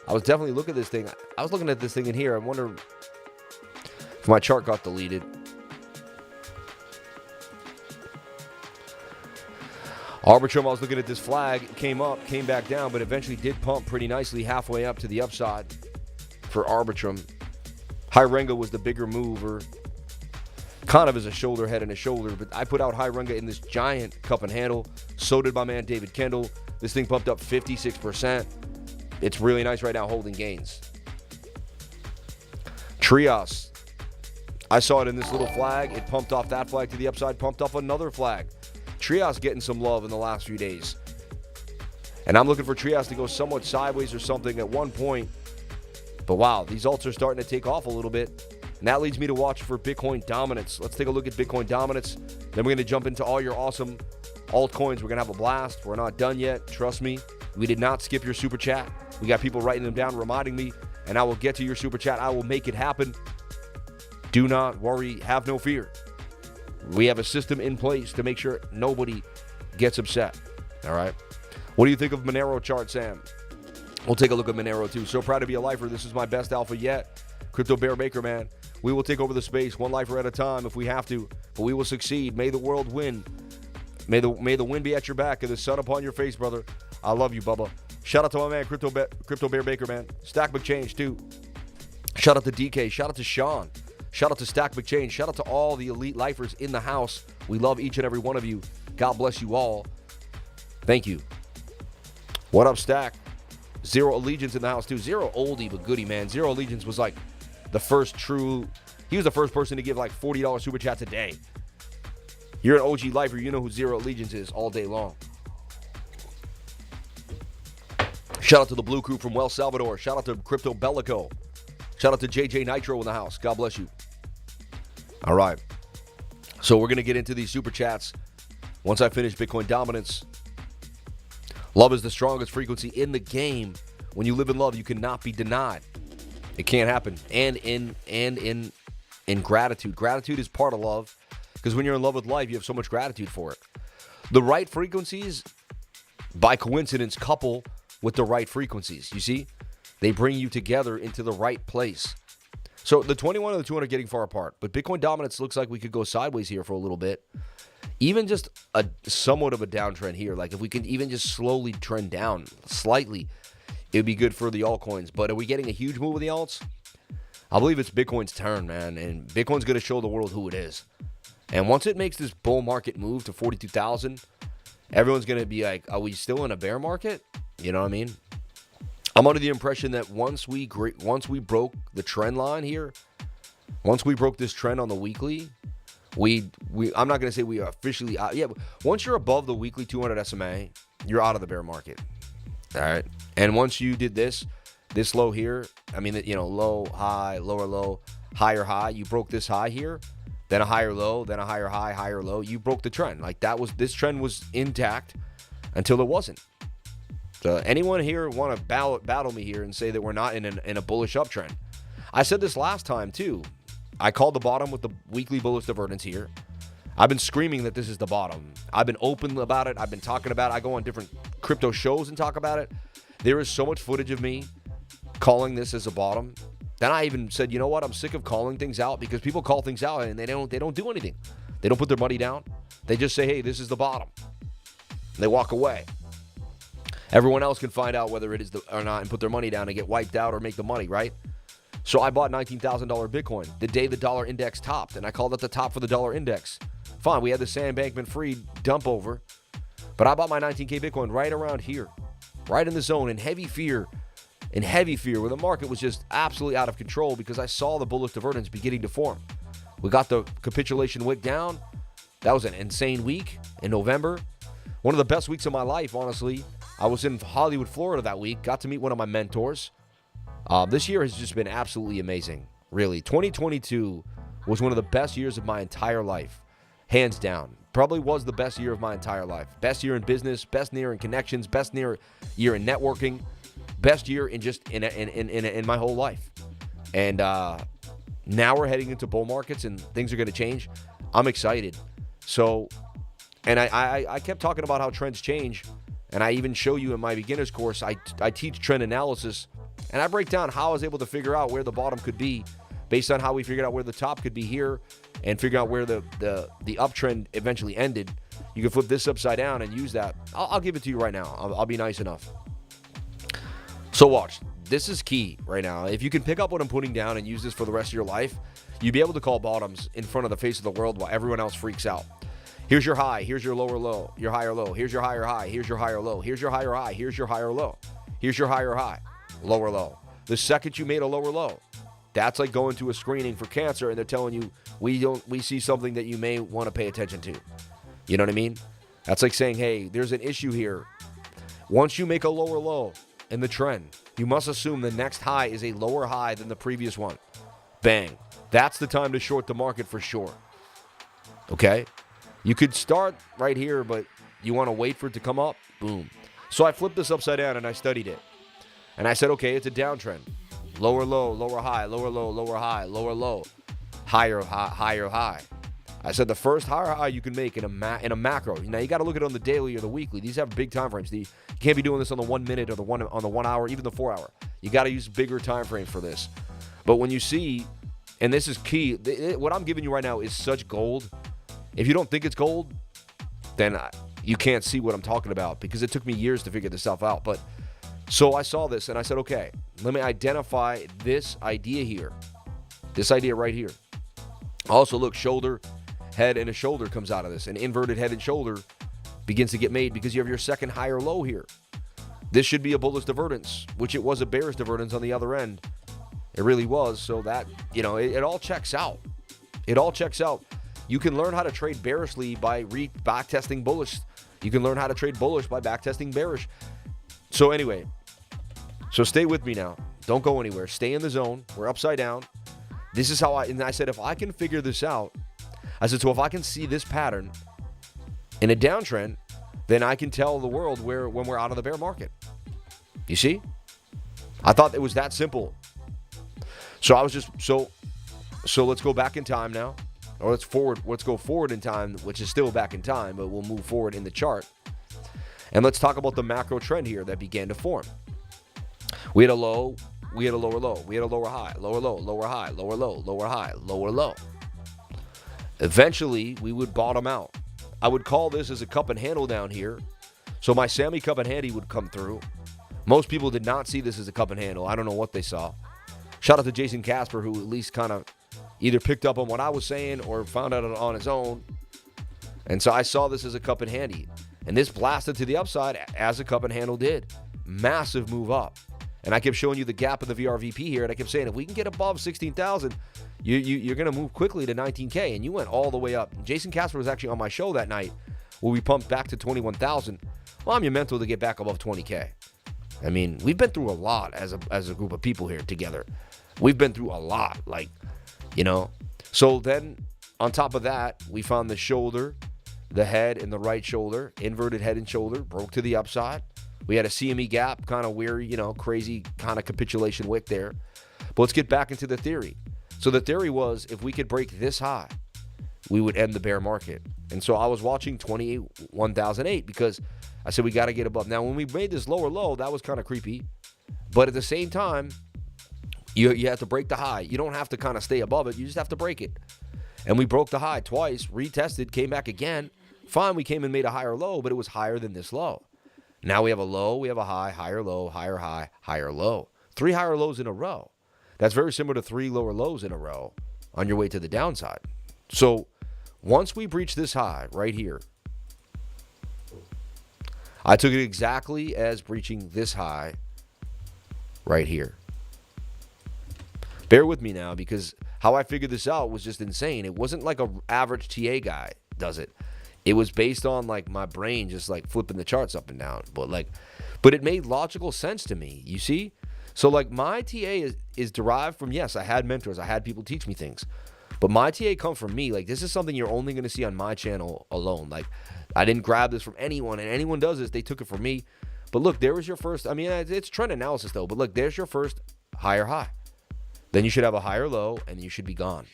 I was definitely looking at this thing. I was looking at this thing in here. I wonder if my chart got deleted. Arbitrum, I was looking at this flag. It came up, came back down, but eventually did pump pretty nicely halfway up to the upside for Arbitrum. HIRENGA was the bigger mover. Kind of as a shoulder, head and a shoulder, but I put out HIRENGA in this giant cup and handle. So did my man David Kendall. This thing pumped up 56%. It's really nice right now, holding gains. TRIAS. I saw it in this little flag. It pumped off that flag to the upside, pumped off another flag. TRIAS getting some love in the last few days. And I'm looking for TRIAS to go somewhat sideways or something at one point. But wow, these alts are starting to take off a little bit. And that leads me to watch for Bitcoin dominance. Let's take a look at Bitcoin dominance. Then we're going to jump into all your awesome altcoins. We're going to have a blast. We're not done yet. Trust me. We did not skip your super chat. We got people writing them down, reminding me. And I will get to your super chat. I will make it happen. Do not worry. Have no fear. We have a system in place to make sure nobody gets upset. All right. What do you think of Monero chart, Sam? We'll take a look at Monero too. So proud to be a lifer. This is my best alpha yet. Crypto Bear Baker, man. We will take over the space one lifer at a time if we have to, but we will succeed. May the world win. May the wind be at your back and the sun upon your face, brother. I love you, Bubba. Shout out to my man, Crypto Bear Baker, man. Stack McChange, too. Shout out to DK. Shout out to Sean. Shout out to Stack McChange. Shout out to all the elite lifers in the house. We love each and every one of you. God bless you all. Thank you. What up, Stack? Zero Allegiance in the house, too. Zero oldie but goodie, man. Zero Allegiance was like the first true, he was the first person to give like $40 super chats a day. You're an OG lifer, you know who Zero Allegiance is all day long. Shout out to the Blue Crew from El Salvador. Shout out to Crypto Bellico. Shout out to JJ Nitro in the house. God bless you. All right. So we're going to get into these super chats once I finish Bitcoin dominance. Love is the strongest frequency in the game. When you live in love, you cannot be denied. It can't happen. And in gratitude. Gratitude is part of love, because when you're in love with life, you have so much gratitude for it. The right frequencies, by coincidence, couple with the right frequencies. You see? They bring you together into the right place. So the 21 and the 200 are getting far apart, but Bitcoin dominance looks like we could go sideways here for a little bit. Even just a somewhat of a downtrend here. Like if we can even just slowly trend down slightly, it would be good for the altcoins. But are we getting a huge move with the alts? I believe it's Bitcoin's turn, man. And Bitcoin's going to show the world who it is. And once it makes this bull market move to 42,000, everyone's going to be like, are we still in a bear market? You know what I mean? I'm under the impression that once we broke the trend line here, once we broke this trend on the weekly, I'm not going to say we are officially out. Yeah, once you're above the weekly 200 SMA, you're out of the bear market. All right. And once you did this low here, I mean, you know, low, high, lower low, higher high, you broke this high here, then a higher low, then a higher high, higher low. You broke the trend. Like this trend was intact until it wasn't. So anyone here want to battle me here and say that we're not in a bullish uptrend? I said this last time too. I called the bottom with the weekly bullish divergence here. I've been screaming that this is the bottom. I've been open about it. I've been talking about it. I go on different crypto shows and talk about it. There is so much footage of me calling this as a bottom. Then I even said, you know what? I'm sick of calling things out, because people call things out and they don't do anything. They don't put their money down. They just say, hey, this is the bottom. And they walk away. Everyone else can find out whether it is or not and put their money down and get wiped out or make the money, right? So I bought $19,000 Bitcoin the day the dollar index topped, and I called it the top for the dollar index. Fine, we had the Sam Bankman-Fried dump over, but I bought my 19K Bitcoin right around here, right in the zone, in heavy fear, where the market was just absolutely out of control because I saw the bullish divergence beginning to form. We got the capitulation wick down. That was an insane week in November. One of the best weeks of my life, honestly. I was in Hollywood, Florida that week. Got to meet one of my mentors. This year has just been absolutely amazing. Really. 2022 was one of the best years of my entire life. Hands down. Probably was the best year of my entire life. Best year in business, best year in connections, best year in networking. best year in my whole life. And now we're heading into bull markets and things are going to change. I'm excited. So, and I kept talking about how trends change. And I even show you in my beginner's course, I teach trend analysis. And I break down how I was able to figure out where the bottom could be based on how we figured out where the top could be here and figure out where the uptrend eventually ended. You can flip this upside down and use that. I'll give it to you right now. I'll be nice enough. So watch. This is key right now. If you can pick up what I'm putting down and use this for the rest of your life, you'll be able to call bottoms in front of the face of the world while everyone else freaks out. Here's your high. Here's your lower low. Your higher low. Here's your higher high. Here's your higher low. Here's your higher high. Here's your higher low. Here's your higher high. Lower low. The second you made a lower low, that's like going to a screening for cancer and they're telling you, we see something that you may want to pay attention to. You know what I mean? That's like saying, hey, there's an issue here. Once you make a lower low in the trend, you must assume the next high is a lower high than the previous one. Bang. That's the time to short the market for sure. Okay? You could start right here, but you want to wait for it to come up. Boom. So I flipped this upside down and I studied it. And I said, okay, it's a downtrend. Lower low, lower high, lower low, lower high, lower low, higher high, higher high. I said the first higher high you can make in a macro. Now you got to look at it on the daily or the weekly. These have big time frames. You can't be doing this on the 1 minute or the 1 hour, even the 4 hour. You got to use bigger time frames for this. But when you see, and this is key, what I'm giving you right now is such gold. If you don't think it's gold, then you can't see what I'm talking about because it took me years to figure this stuff out. But so I saw this and I said, okay, let me identify this idea here. This idea right here. Also, look, shoulder, head, and a shoulder comes out of this. An inverted head and shoulder begins to get made because you have your second higher low here. This should be a bullish divergence, which it was a bearish divergence on the other end. It really was. So that, it all checks out. It all checks out. You can learn how to trade bearishly by backtesting bullish. You can learn how to trade bullish by backtesting bearish. So anyway, so stay with me now. Don't go anywhere. Stay in the zone. We're upside down. This is how I said, if I can figure this out, I said, so if I can see this pattern in a downtrend, then I can tell the world when we're out of the bear market. You see? I thought it was that simple. So I was just, so let's go back in time now. Or let's go forward in time, which is still back in time, but we'll move forward in the chart. And let's talk about the macro trend here that began to form. We had a low, we had a lower low, we had a lower high, lower low, lower high, lower low, lower high, lower low. Eventually, we would bottom out. I would call this as a cup and handle down here. So my Sammy cup and handy would come through. Most people did not see this as a cup and handle. I don't know what they saw. Shout out to Jason Casper, who at least kind of either picked up on what I was saying or found out on his own. And so I saw this as a cup and handy. And this blasted to the upside as a cup and handle did. Massive move up. And I kept showing you the gap in the VRVP here. And I kept saying, if we can get above 16,000, you're going to move quickly to 19K. And you went all the way up. Jason Casper was actually on my show that night where we pumped back to 21,000. Well, I'm your mentor to get back above 20K. I mean, we've been through a lot as a group of people here together. We've been through a lot, So then, on top of that, we found the shoulder, the head and the right shoulder, inverted head and shoulder, broke to the upside. We had a CME gap, kind of weird, crazy kind of capitulation wick there. But let's get back into the theory. So the theory was, if we could break this high, we would end the bear market. And so I was watching 21,008 because I said we got to get above. Now, when we made this lower low, that was kind of creepy. But at the same time, you have to break the high. You don't have to kind of stay above it. You just have to break it. And we broke the high twice, retested, came back again. Fine, we came and made a higher low, but it was higher than this low. Now we have a low, we have a high, higher low, higher high, higher low. 3 higher lows in a row. That's very similar to 3 lower lows in a row on your way to the downside. So once we breach this high right here, I took it exactly as breaching this high right here. Bear with me now because how I figured this out was just insane. It wasn't like an average TA guy does it. It was based on my brain just flipping the charts up and down. But it made logical sense to me, you see? So my TA is derived from, yes, I had mentors. I had people teach me things. But my TA come from me. This is something you're only going to see on my channel alone. I didn't grab this from anyone. And anyone does this, they took it from me. But look, there was your first. I mean, it's trend analysis though. But look, there's your first higher high. Then you should have a higher low, and you should be gone.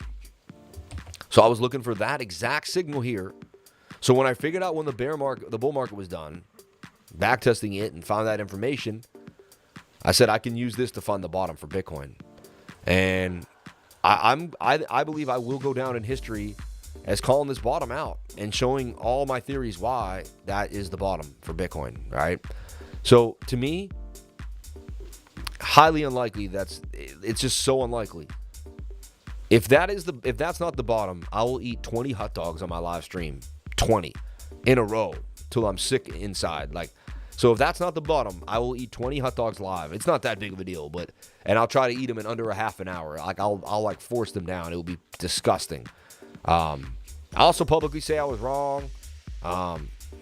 So I was looking for that exact signal here. So when I figured out when the bull market was done, backtesting it and found that information, I said I can use this to find the bottom for Bitcoin. And I believe I will go down in history as calling this bottom out and showing all my theories why that is the bottom for Bitcoin, right? So to me, highly unlikely. It's just so unlikely. If that's not the bottom, I will eat 20 hot dogs on my live stream, 20 in a row till I'm sick inside. Like, so if that's not the bottom, I will eat 20 hot dogs live. It's not that big of a deal, and I'll try to eat them in under a half an hour. Like I'll like force them down. It will be disgusting. I also publicly say I was wrong.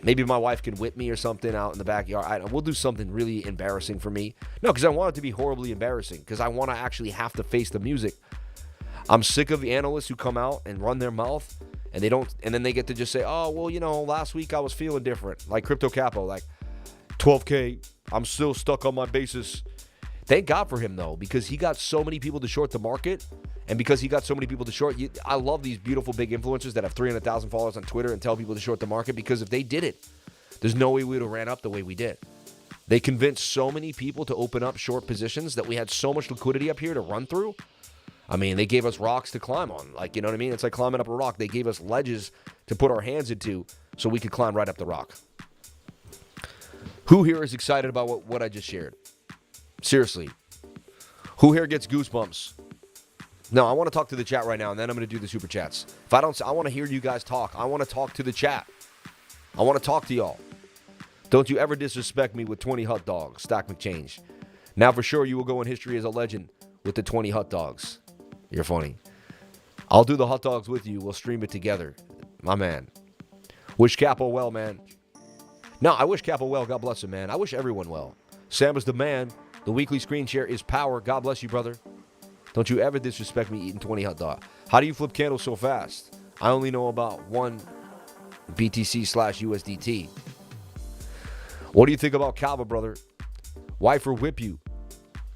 Maybe my wife can whip me or something out in the backyard. We'll do something really embarrassing for me. No, because I want it to be horribly embarrassing. Because I want to actually have to face the music. I'm sick of the analysts who come out and run their mouth, and they don't, and then they get to just say, "Oh, well, last week I was feeling different." Like Crypto Capo, like 12K. I'm still stuck on my basis. Thank God for him though, because he got so many people to short the market. And because he got so many people to short, I love these beautiful big influencers that have 300,000 followers on Twitter and tell people to short the market, because if they did it, there's no way we would have ran up the way we did. They convinced so many people to open up short positions that we had so much liquidity up here to run through. I mean, they gave us rocks to climb on. Like, you know what I mean? It's like climbing up a rock. They gave us ledges to put our hands into so we could climb right up the rock. Who here is excited about what I just shared? Seriously. Who here gets goosebumps? No, I want to talk to the chat right now, and then I'm going to do the super chats. If I don't, I want to hear you guys talk. I want to talk to the chat. I want to talk to y'all. Don't you ever disrespect me with 20 hot dogs, Stock McChange. Now for sure you will go in history as a legend with the 20 hot dogs. You're funny. I'll do the hot dogs with you. We'll stream it together. My man. Wish Capo well, man. No, I wish Capo well. God bless him, man. I wish everyone well. Sam is the man. The weekly screen share is power. God bless you, brother. Don't you ever disrespect me eating 20 hot dogs. How do you flip candles so fast? I only know about one BTC/USDT. What do you think about Kava, brother? Wifer whip you.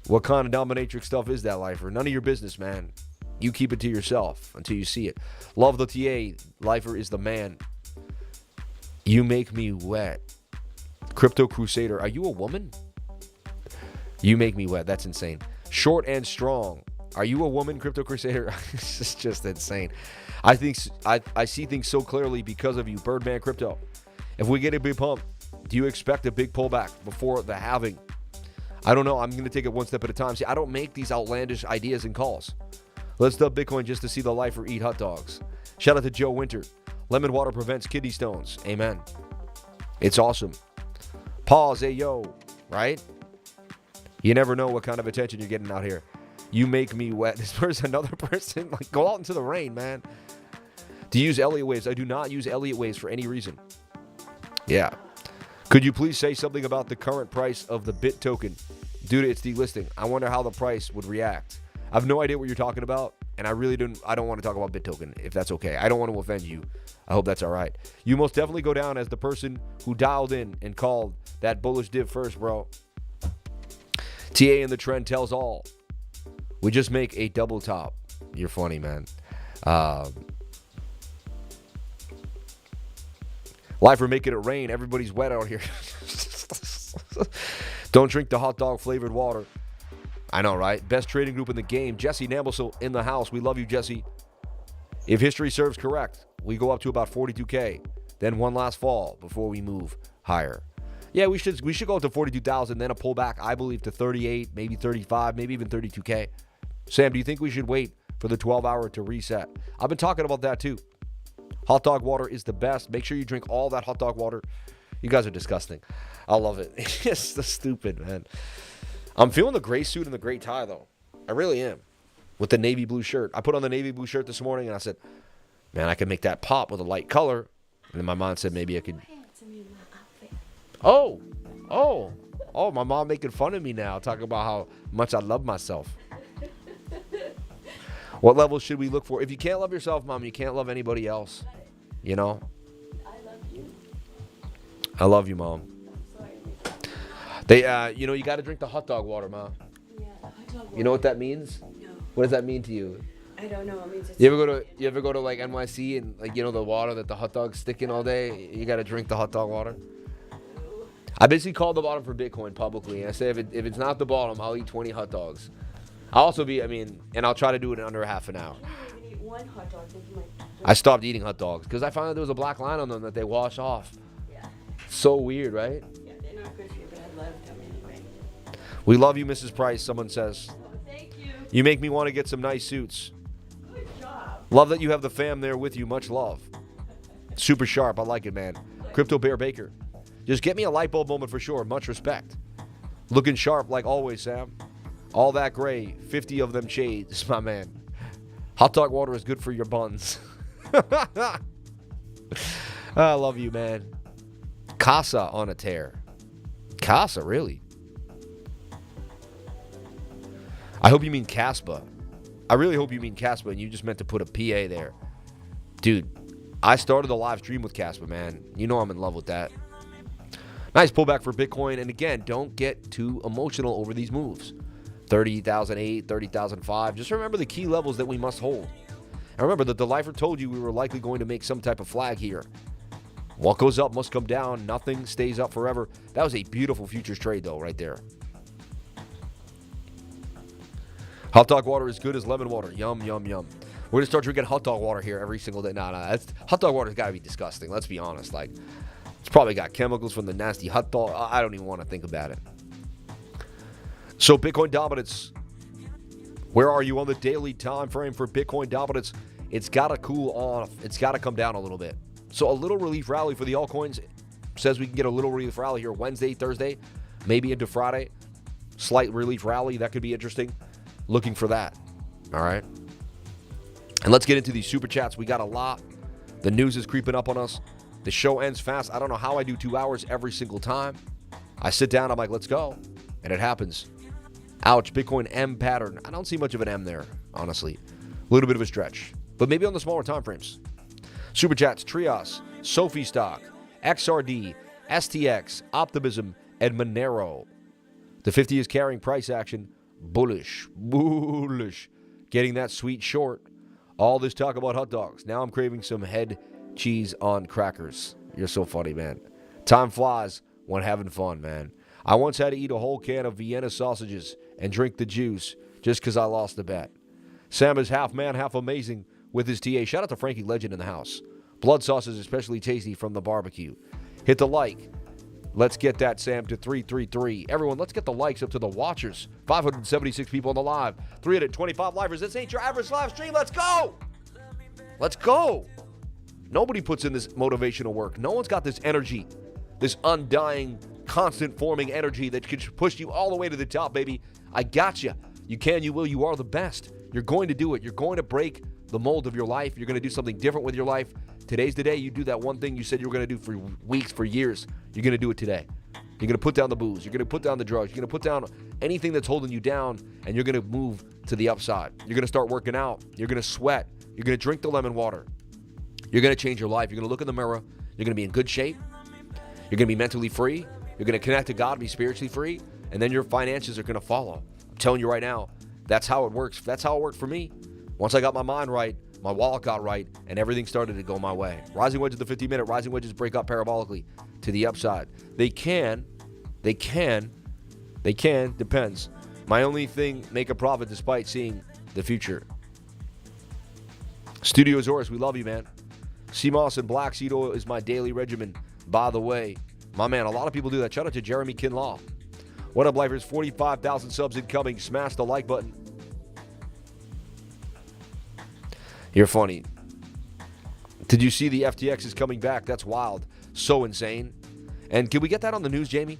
What kind of dominatrix stuff is that, Lifer? None of your business, man. You keep it to yourself until you see it. Love the TA. Lifer is the man. You make me wet. Crypto Crusader. Are you a woman? You make me wet. That's insane. Short and strong. Are you a woman, Crypto Crusader? It's just insane. I see things so clearly because of you, Birdman Crypto. If we get a big pump, do you expect a big pullback before the halving? I don't know. I'm going to take it one step at a time. See, I don't make these outlandish ideas and calls. Let's dub Bitcoin just to see the lifer eat hot dogs. Shout out to Joe Winter. Lemon water prevents kidney stones. Amen. It's awesome. Pause. Hey, yo. Right? You never know what kind of attention you're getting out here. You make me wet. This person, another person, like, go out into the rain, man. Do you use Elliott waves? I do not use Elliott waves for any reason. Yeah. Could you please say something about the current price of the BIT token due to its delisting? I wonder how the price would react. I have no idea what you're talking about, and I don't want to talk about BIT token, if that's okay. I don't want to offend you. I hope that's all right. You most definitely go down as the person who dialed in and called that bullish div first, bro. TA in the trend tells all. We just make a double top. You're funny, man. Lifer making it rain. Everybody's wet out here. Don't drink the hot dog flavored water. I know, right? Best trading group in the game. Jesse Nambleso in the house. We love you, Jesse. If history serves correct, we go up to about 42K. Then one last fall before we move higher. Yeah, we should go up to 42,000, then a pullback, I believe, to 38, maybe 35, maybe even 32K. Sam, do you think we should wait for the 12-hour to reset? I've been talking about that too. Hot dog water is the best. Make sure you drink all that hot dog water. You guys are disgusting. I love it. It's so stupid, man. I'm feeling the gray suit and the gray tie, though. I really am. With the navy blue shirt. I put on the navy blue shirt this morning, and I said, man, I could make that pop with a light color. And then my mom said maybe I could. Oh, my mom making fun of me now, talking about how much I love myself. What level should we look for? If you can't love yourself, Mom, you can't love anybody else. You know? I love you. I love you, Mom. They, you know, you got to drink the hot dog water, Ma. Yeah, hot dog water. You know what that means? No, What does that mean to you? I don't know. It means it's. You ever go to like NYC and like, you know, the water that the hot dogs stick in all day? You got to drink the hot dog water. I basically called the bottom for Bitcoin publicly. I said if it's not the bottom, I'll eat 20 hot dogs. I'll also be, and I'll try to do it in under half an hour. You can eat one hot dog, then you might. I stopped eating hot dogs because I found out there was a black line on them that they wash off. Yeah. So weird, right? Yeah, they're not good for you, but I love them anyway. We love you, Mrs. Price, someone says. Oh, thank you. You make me want to get some nice suits. Good job. Love that you have the fam there with you. Much love. Super sharp. I like it, man. Crypto Bear Baker. Just get me a light bulb moment for sure. Much respect. Looking sharp like always, Sam. All that gray. 50 of them shades, my man. Hot dog water is good for your buns. I love you, man. Casa on a tear. Casa, really? I hope you mean Caspa. I really hope you mean Caspa and you just meant to put a PA there. Dude, I started a live stream with Caspa, man. You know I'm in love with that. Nice pullback for Bitcoin. And again, don't get too emotional over these moves. 30,008, 30,005. Just remember the key levels that we must hold. And remember that the lifer told you we were likely going to make some type of flag here. What goes up must come down. Nothing stays up forever. That was a beautiful futures trade, though, right there. Hot dog water is good as lemon water. Yum, yum, yum. We're going to start drinking hot dog water here every single day. Nah, hot dog water's got to be disgusting. Let's be honest. Like, it's probably got chemicals from the nasty hot dog. I don't even want to think about it. So, Bitcoin dominance. Where are you on the daily time frame for Bitcoin dominance? It's got to cool off. It's got to come down a little bit. So, a little relief rally for the altcoins. Says we can get a little relief rally here Wednesday, Thursday, maybe into Friday. Slight relief rally. That could be interesting. Looking for that. All right. And let's get into these super chats. We got a lot. The news is creeping up on us. The show ends fast. I don't know how I do 2 hours every single time. I sit down. I'm like, let's go. And it happens. Ouch. Bitcoin M pattern. I don't see much of an M there, honestly. A little bit of a stretch. But maybe on the smaller time frames. Super chats. TRIAS. SOFI stock. XRD. STX. Optimism. And Monero. The 50 is carrying price action. Bullish. Getting that sweet short. All this talk about hot dogs. Now I'm craving some head cheese on crackers. You're so funny, man. Time flies when having fun, man. I once had to eat a whole can of Vienna sausages and drink the juice just because I lost the bet. Sam is half man, half amazing with his TA. Shout out to Frankie Legend in the house. Blood sauce is especially tasty from the barbecue. Hit the like. Let's get that, Sam, to 333. Everyone, let's get the likes up to the watchers. 576 people on the live. 325 livers. This ain't your average live stream. Let's go. Let's go. Nobody puts in this motivational work. No one's got this energy, this undying, constant forming energy that can push you all the way to the top, baby. I got you. You can, you will, you are the best. You're going to do it. You're going to break the mold of your life. You're going to do something different with your life. Today's the day you do that one thing you said you were going to do for weeks, for years. You're going to do it today. You're going to put down the booze. You're going to put down the drugs. You're going to put down anything that's holding you down, and you're going to move to the upside. You're going to start working out. You're going to sweat. You're going to drink the lemon water. You're going to change your life. You're going to look in the mirror. You're going to be in good shape. You're going to be mentally free. You're going to connect to God, be spiritually free, and then your finances are going to follow. I'm telling you right now, that's how it works. That's how it worked for me. Once I got my mind right, my wallet got right, and everything started to go my way. Rising wedges, the 50-minute. Rising wedges break up parabolically to the upside. They can, depends. My only thing, make a profit despite seeing the future. Studio Zorus, we love you, man. Sea moss and black seed oil is my daily regimen, by the way. My man, a lot of people do that. Shout out to Jeremy Kinlaw. What up, lifers? 45,000 subs incoming. Smash the like button. You're funny. Did you see the FTX is coming back? That's wild. So insane. And can we get that on the news, Jamie?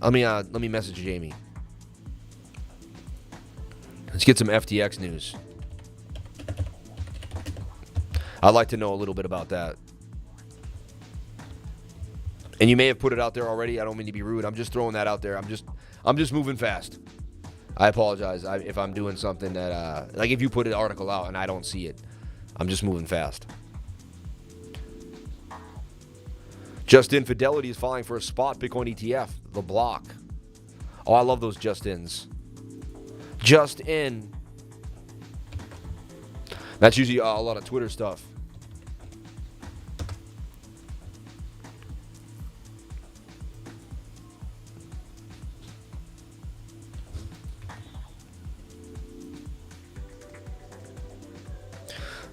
Let me message Jamie. Let's get some FTX news. I'd like to know a little bit about that. And you may have put it out there already. I don't mean to be rude. I'm just throwing that out there. I'm just moving fast. I apologize if I'm doing something that, like if you put an article out and I don't see it. I'm just moving fast. Just Infidelity is filing for a spot Bitcoin ETF, the block. Oh, I love those just-ins. Just in. That's usually a lot of Twitter stuff.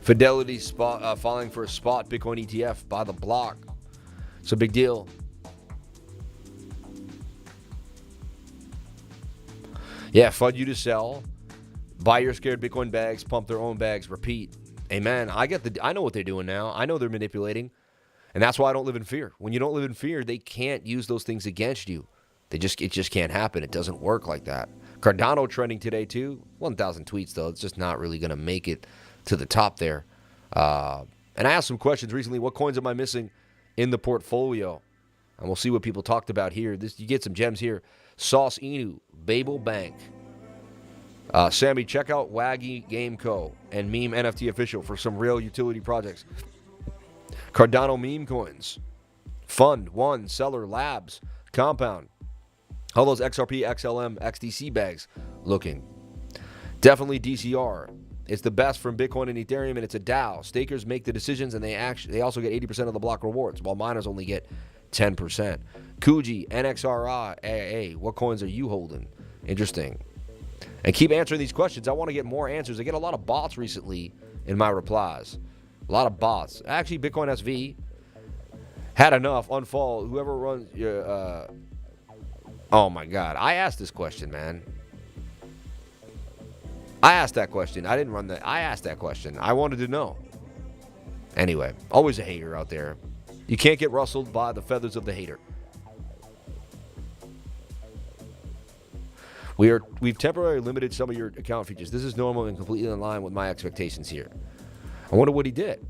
Fidelity spot filing for a spot Bitcoin ETF by the block. It's a big deal. Yeah, FUD you to sell. Buy your scared Bitcoin bags, pump their own bags, repeat. Amen. I know what they're doing now. I know they're manipulating. And that's why I don't live in fear. When you don't live in fear, they can't use those things against you. It just can't happen. It doesn't work like that. Cardano trending today too. 1,000 tweets though. It's just not really going to make it to the top there. And I asked some questions recently. What coins am I missing in the portfolio? And we'll see what people talked about here. You get some gems here. Sauce Inu, Babel Bank. Sammy, check out Waggy Game Co. and Meme NFT Official for some real utility projects. Cardano meme coins. Fund, One, Seller, Labs, Compound. All those XRP, XLM, XDC bags looking. Definitely DCR. It's the best from Bitcoin and Ethereum, and it's a DAO. Stakers make the decisions, and they also get 80% of the block rewards, while miners only get 10%. Kuji, NXRI, AA. What coins are you holding? Interesting. And keep answering these questions. I want to get more answers. I get a lot of bots recently in my replies. A lot of bots. Actually, Bitcoin SV had enough. Unfollow. Whoever runs your... Oh, my God. I asked this question, man. I asked that question. I didn't run that. I asked that question. I wanted to know. Anyway, always a hater out there. You can't get rustled by the feathers of the hater. We've temporarily limited some of your account features. This is normal and completely in line with my expectations here. I wonder what he did.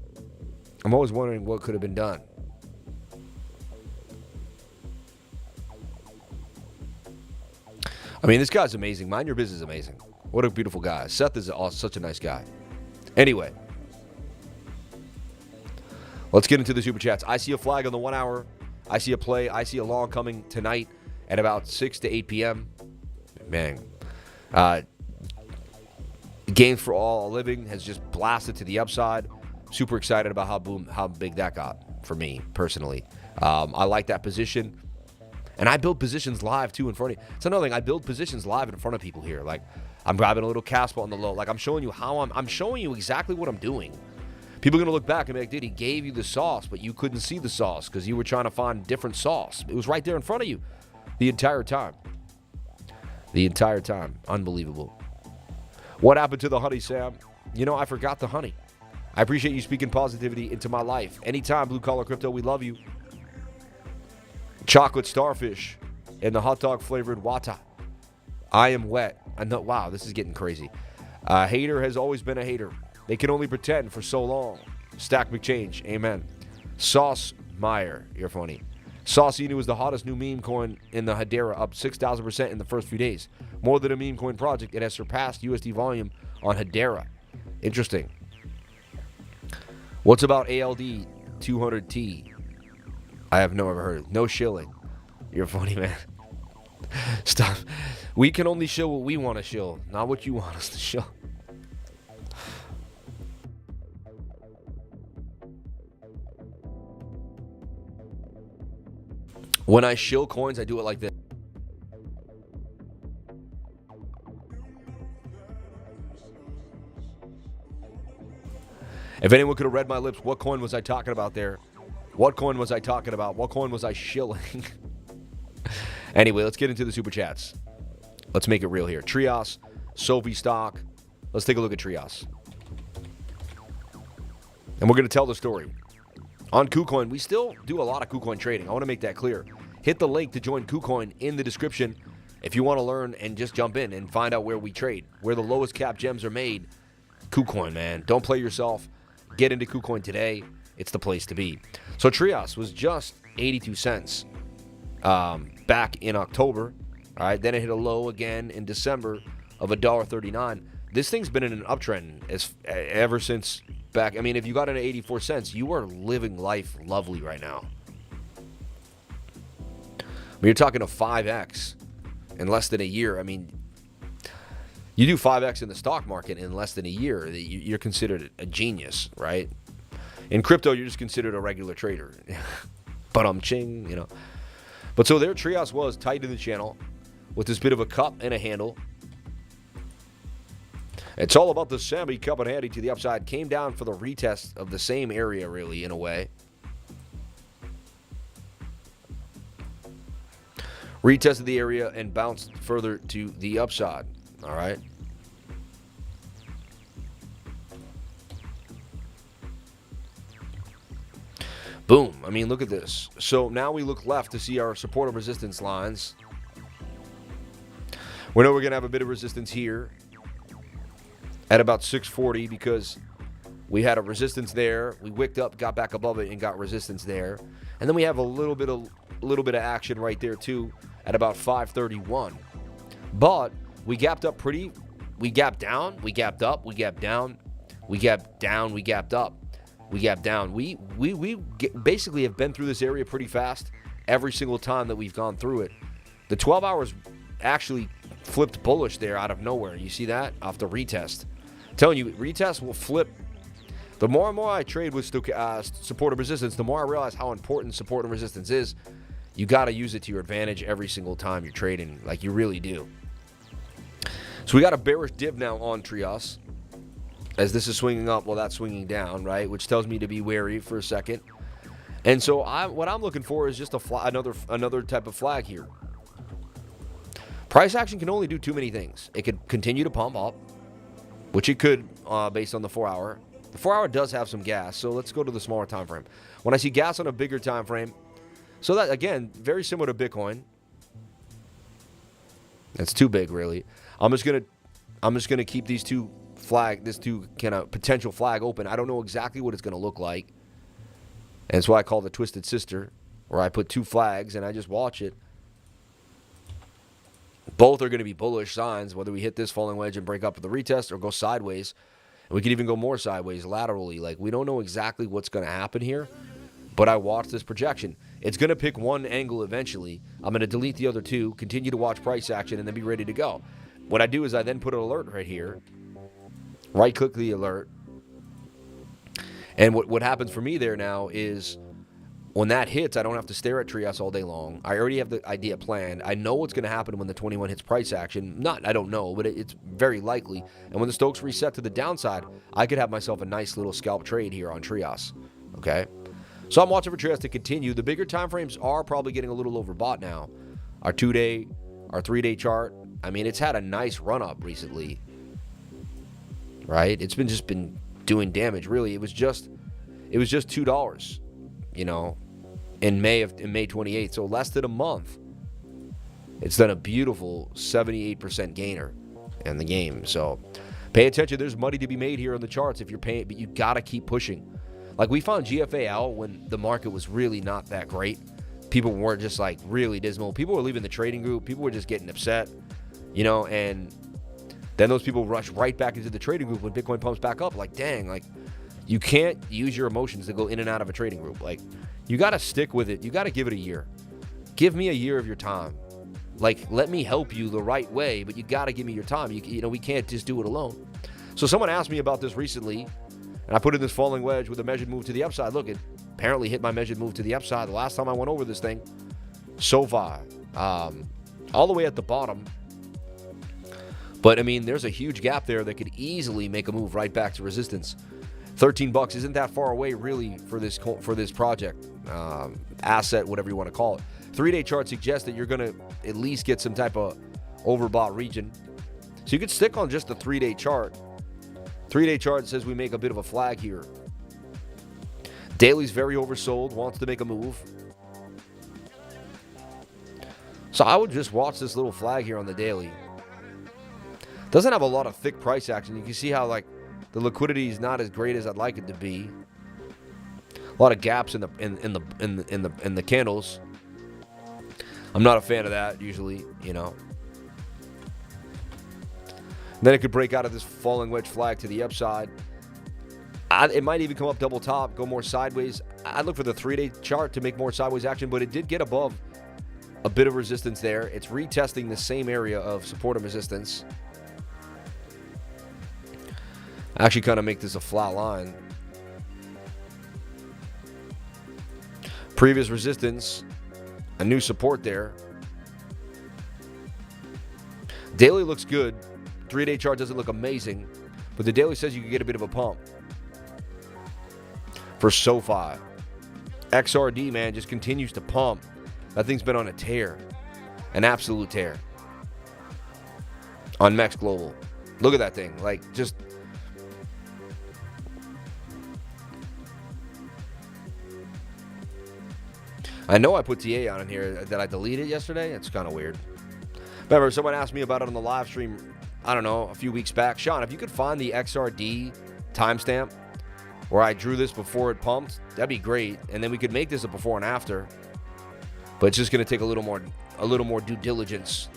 I'm always wondering what could have been done. I mean, this guy's amazing. Mind Your Business is amazing. What a beautiful guy. Seth is such a nice guy. Anyway, let's get into the super chats. I see a flag on the 1 hour. I see a play. I see a long coming tonight at about 6 to 8 p.m. Man. Games for All Living has just blasted to the upside. Super excited about how big that got for me personally. I like that position. And I build positions live too in front of you. It's another thing. I build positions live in front of people here. Like, I'm grabbing a little Casper on the low. Like, I'm showing you how I'm showing you exactly what I'm doing. People are going to look back and be like, dude, he gave you the sauce, but you couldn't see the sauce because you were trying to find different sauce. It was right there in front of you the entire time. The entire time. Unbelievable. What happened to the honey, Sam? You know, I forgot the honey. I appreciate you speaking positivity into my life. Anytime, Blue Collar Crypto, we love you. Chocolate starfish and the hot dog flavored wata. I am wet. I know. Wow, this is getting crazy. Hater has always been a hater. They can only pretend for so long. Stack McChange. Amen. Sauce Meyer. You're funny. Sauce Inu is the hottest new meme coin in the Hedera, up 6,000% in the first few days. More than a meme coin project, it has surpassed USD volume on Hedera. Interesting. What's about ALD 200T? I have never heard of. No shilling. You're funny, man. Stop. We can only show what we want to show, not what you want us to show. When I shill coins, I do it like this. If anyone could have read my lips, what coin was I talking about there? What coin was I talking about? What coin was I shilling? Anyway, let's get into the super chats. Let's make it real here. TRIAS, SOFI stock. Let's take a look at TRIAS. And we're going to tell the story. On KuCoin, we still do a lot of KuCoin trading. I want to make that clear. Hit the link to join KuCoin in the description if you want to learn and just jump in and find out where we trade, where the lowest cap gems are made. KuCoin, man. Don't play yourself. Get into KuCoin today. It's the place to be. So TRIAS was just 82 cents back in October. All right, then it hit a low again in December of $1.39. This thing's been in an uptrend ever since back. I mean, if you got into 84 cents, you are living life lovely right now. I mean, you're talking a 5x in less than a year. I mean, you do 5x in the stock market in less than a year, you're considered a genius, right? In crypto, you're just considered a regular trader. But ching, you know. But so there TRIAS was tight in the channel with this bit of a cup and a handle. It's all about the semi cup and handy to the upside. Came down for the retest of the same area, really, in a way. Retested the area and bounced further to the upside. All right. Boom. I mean, look at this. So now we look left to see our support and resistance lines. We know we're going to have a bit of resistance here at about 640 because we had a resistance there. We wicked up, got back above it, and got resistance there. And then we have a little bit of action right there too at about 531. But we gapped up pretty. We gapped down. We gapped up. We gapped down. We gapped down. We gapped up. We gapped down. We basically have been through this area pretty fast every single time that we've gone through it. The 12 hours actually flipped bullish there out of nowhere. You see that off the retest. I'm telling you, retest will flip. The more and more I trade with support and resistance, the more I realize how important support and resistance is. You got to use it to your advantage every single time you're trading, like you really do. So we got a bearish dip now on TRIAS. As this is swinging up, well, that's swinging down, right? Which tells me to be wary for a second. And so what I'm looking for is just another type of flag here. Price action can only do too many things. It could continue to pump up, which it could based on the 4-hour. The 4-hour does have some gas, so let's go to the smaller time frame. When I see gas on a bigger time frame, so that, again, very similar to Bitcoin. That's too big, really. I'm just gonna keep this two kind of potential flag open. I don't know exactly what it's going to look like. And that's why I call it Twisted Sister, where I put two flags and I just watch it. Both are going to be bullish signs, whether we hit this falling wedge and break up for the retest or go sideways. And we could even go more sideways laterally. Like, we don't know exactly what's going to happen here, but I watch this projection. It's going to pick one angle eventually. I'm going to delete the other two, continue to watch price action, and then be ready to go. What I do is I then put an alert right here. Right-click the alert. And what happens for me there now is when that hits, I don't have to stare at TRIAS all day long. I already have the idea planned. I know what's going to happen when the 21 hits price action. I don't know, but it's very likely. And when the Stokes reset to the downside, I could have myself a nice little scalp trade here on TRIAS. Okay? So I'm watching for TRIAS to continue. The bigger time frames are probably getting a little overbought now. Our 2-day, our 3-day chart. I mean, it's had a nice run-up recently. Right? It's just been doing damage. Really, it was just $2, you know, in May 28th. So less than a month. It's done a beautiful 78% gainer in the game. So pay attention. There's money to be made here on the charts if you're paying, but you gotta keep pushing. Like we found GFAL when the market was really not that great. People weren't just like really dismal. People were leaving the trading group. People were just getting upset, you know, and then those people rush right back into the trading group when Bitcoin pumps back up. Like, dang, like you can't use your emotions to go in and out of a trading group. Like, you got to stick with it. You got to give it a year. Give me a year of your time. Like, let me help you the right way, but you got to give me your time. You know, we can't just do it alone. So someone asked me about this recently, and I put in this falling wedge with a measured move to the upside. Look, it apparently hit my measured move to the upside. The last time I went over this thing, SOFI, all the way at the bottom. But, I mean, there's a huge gap there that could easily make a move right back to resistance. $13 isn't that far away, really, for this project, asset, whatever you want to call it. 3-day chart suggests that you're going to at least get some type of overbought region. So you could stick on just the 3-day chart. 3-day chart says we make a bit of a flag here. Daily's very oversold, wants to make a move. So I would just watch this little flag here on the daily. Doesn't have a lot of thick price action. You can see how like the liquidity is not as great as I'd like it to be. A lot of gaps in the candles. I'm not a fan of that usually, you know. Then it could break out of this falling wedge flag to the upside. It might even come up double top, go more sideways. I'd look for the 3-day chart to make more sideways action, but it did get above a bit of resistance there. It's retesting the same area of support and resistance. I actually kind of make this a flat line. Previous resistance, a new support there. Daily looks good. 3-day chart doesn't look amazing, but the daily says you can get a bit of a pump. For SOFI, XRD, man, just continues to pump. That thing's been on a tear, an absolute tear. On MEXC Global, look at that thing. Like, just I know I put TA on in here. Did I delete it yesterday? It's kind of weird. Remember, someone asked me about it on the live stream, I don't know, a few weeks back. Sean, if you could find the XRD timestamp where I drew this before it pumped, that'd be great. And then we could make this a before and after. But it's just going to take a little more due diligence.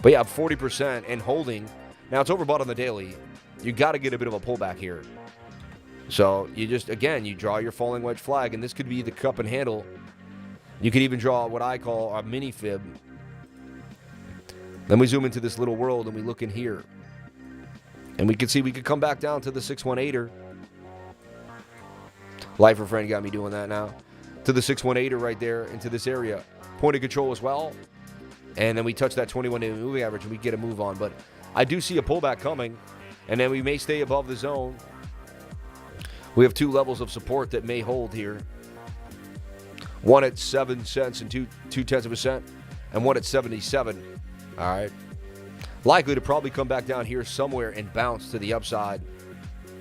But yeah, 40% and holding. Now, it's overbought on the daily. You got to get a bit of a pullback here. So you just, again, you draw your falling wedge flag, and this could be the cup and handle. You could even draw what I call a mini fib. Then we zoom into this little world, and we look in here. And we can see we could come back down to the 618er. Lifer friend got me doing that now. To the 618er right there, into this area. Point of control as well. And then we touch that 21-day moving average, and we get a move on. But I do see a pullback coming, and then we may stay above the zone. We have two levels of support that may hold here. One at 7 cents and 0.2%, and one at 77. All right. Likely to probably come back down here somewhere and bounce to the upside.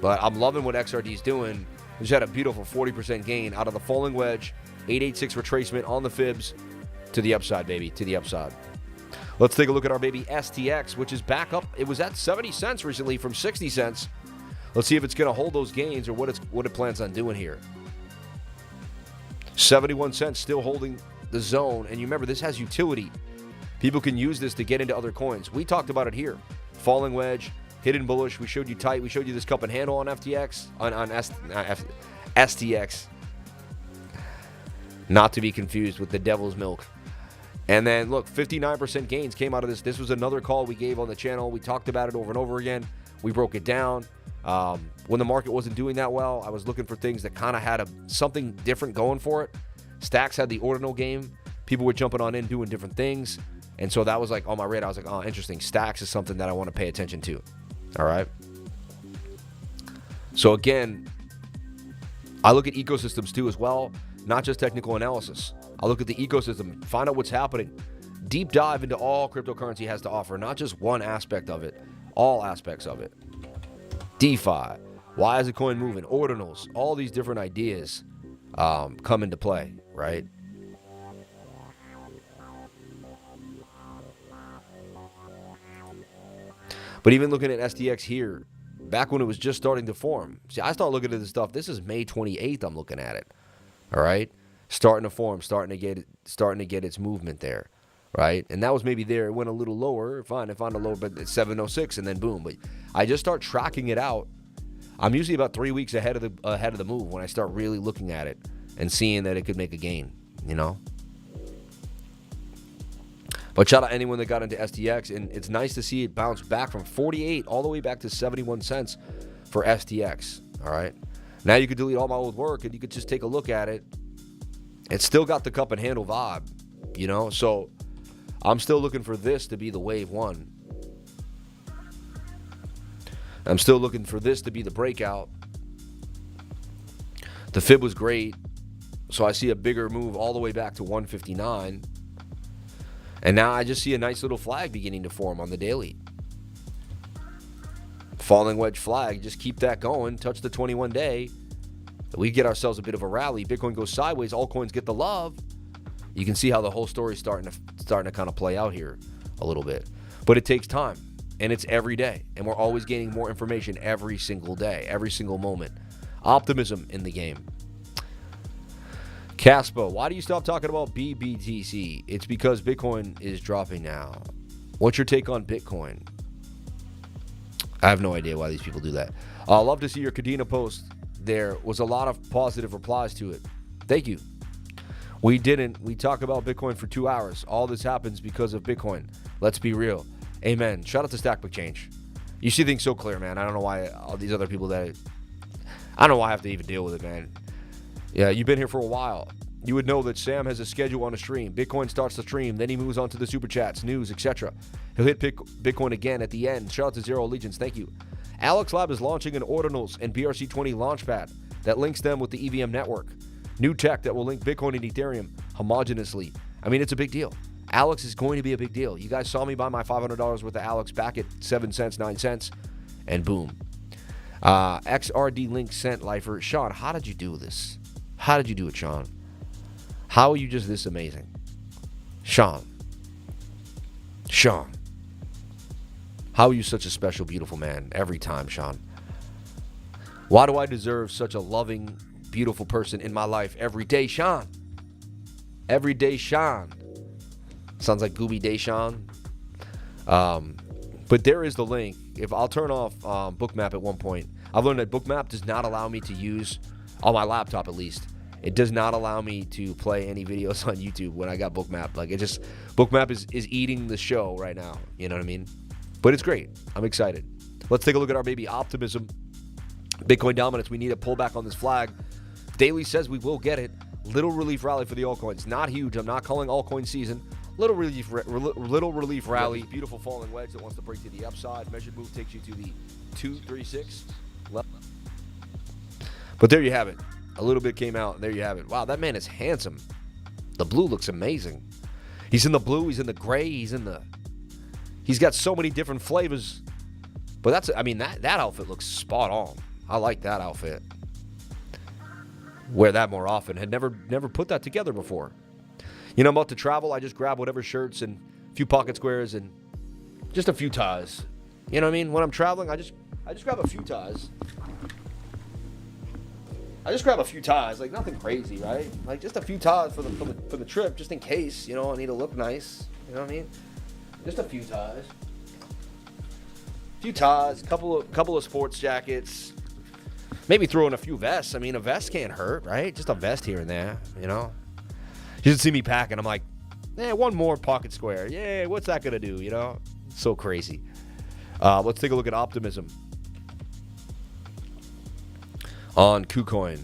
But I'm loving what XRD's doing. Just had a beautiful 40% gain out of the falling wedge. 886 retracement on the fibs to the upside, baby, to the upside. Let's take a look at our baby STX, which is back up. It was at 70 cents recently from 60 cents. Let's see if it's going to hold those gains or what it plans on doing here. 71 cents still holding the zone. And you remember, this has utility. People can use this to get into other coins. We talked about it here. Falling wedge, hidden bullish. We showed you tight. We showed you this cup and handle on FTX, on STX. Not to be confused with the devil's milk. And then, look, 59% gains came out of this. This was another call we gave on the channel. We talked about it over and over again. We broke it down. When the market wasn't doing that well, I was looking for things that kind of had something different going for it. Stacks had the ordinal game. People were jumping on in, doing different things. And so that was like on my radar. I was like, oh, interesting. Stacks is something that I want to pay attention to. All right. So again, I look at ecosystems too as well, not just technical analysis. I look at the ecosystem, find out what's happening. Deep dive into all cryptocurrency has to offer, not just one aspect of it, all aspects of it. DeFi, why is the coin moving? Ordinals, all these different ideas come into play, right? But even looking at STX here, back when it was just starting to form. See, I start looking at this stuff. This is May 28th. I'm looking at it. All right, starting to form, starting to get its movement there, right? And that was maybe there. It went a little lower. Fine, I found a lower, but it's 706, and then boom. But I just start tracking it out. I'm usually about 3 weeks ahead of the move when I start really looking at it and seeing that it could make a gain. You know. But shout out anyone that got into STX, and it's nice to see it bounce back from 48 all the way back to 71 cents for STX. All right. Now you could delete all my old work and you could just take a look at it. It's still got the cup and handle vibe, you know? So I'm still looking for this to be the wave one. I'm still looking for this to be the breakout. The fib was great. So I see a bigger move all the way back to 159. And now I just see a nice little flag beginning to form on the daily. Falling wedge flag, just keep that going, touch the 21-day. We get ourselves a bit of a rally. Bitcoin goes sideways, all coins get the love. You can see how the whole story is starting to kind of play out here a little bit. But it takes time, and it's every day. And we're always gaining more information every single day, every single moment. Optimism in the game. Caspo, why do you stop talking about BBTC? It's because Bitcoin is dropping now. What's your take on Bitcoin? I have no idea why these people do that. I'd love to see your Kadena post. There was a lot of positive replies to it. Thank you. We didn't. We talk about Bitcoin for 2 hours. All this happens because of Bitcoin. Let's be real. Amen. Shout out to Stackbook Change. You see things so clear, man. I don't know why all these other people I don't know why I have to even deal with it, man. Yeah, you've been here for a while. You would know that Sam has a schedule on a stream. Bitcoin starts the stream, then he moves on to the super chats, news, etc. He'll hit Bitcoin again at the end. Shout out to Zero Allegiance. Thank you. Alex Lab is launching an Ordinals and BRC20 launchpad that links them with the EVM network. New tech that will link Bitcoin and Ethereum homogeneously. I mean, it's a big deal. Alex is going to be a big deal. You guys saw me buy my $500 worth of Alex back at 7 cents, 9 cents, and boom. XRD link sent, Lifer. Sean, how did you do this? How did you do it, Sean? How are you just this amazing? Sean. How are you such a special, beautiful man every time, Sean? Why do I deserve such a loving, beautiful person in my life every day, Sean? Every day, Sean. Sounds like Gooby Day, Sean. But there is the link. If I'll turn off BookMap at one point. I've learned that BookMap does not allow me to use, on my laptop at least, it does not allow me to play any videos on YouTube when I got BookMap. Like, it just, BookMap is eating the show right now. You know what I mean? But it's great. I'm excited. Let's take a look at our baby optimism. Bitcoin dominance. We need a pullback on this flag. Daily says we will get it. Little relief rally for the altcoins. Not huge. I'm not calling altcoin season. Little relief rally. Beautiful falling wedge that wants to break to the upside. Measured move takes you to the 236 level. But there you have it. A little bit came out, and there you have it. Wow, that man is handsome. The blue looks amazing. He's in the blue. He's in the gray. He's got so many different flavors. But that's, I mean, that outfit looks spot on. I like that outfit. Wear that more often. Had never put that together before. You know, I'm about to travel. I just grab whatever shirts and a few pocket squares and just a few ties. You know what I mean? When I'm traveling, I just grab a few ties. Like nothing crazy, right? Like just a few ties for the trip, just in case. You know, I need to look nice. You know what I mean? Just a few ties. Couple of sports jackets. Maybe throw in a few vests. I mean, a vest can't hurt, right? Just a vest here and there, you know? You should see me packing. I'm like, one more pocket square. Yeah, what's that going to do, you know? So crazy. Let's take a look at optimism on KuCoin.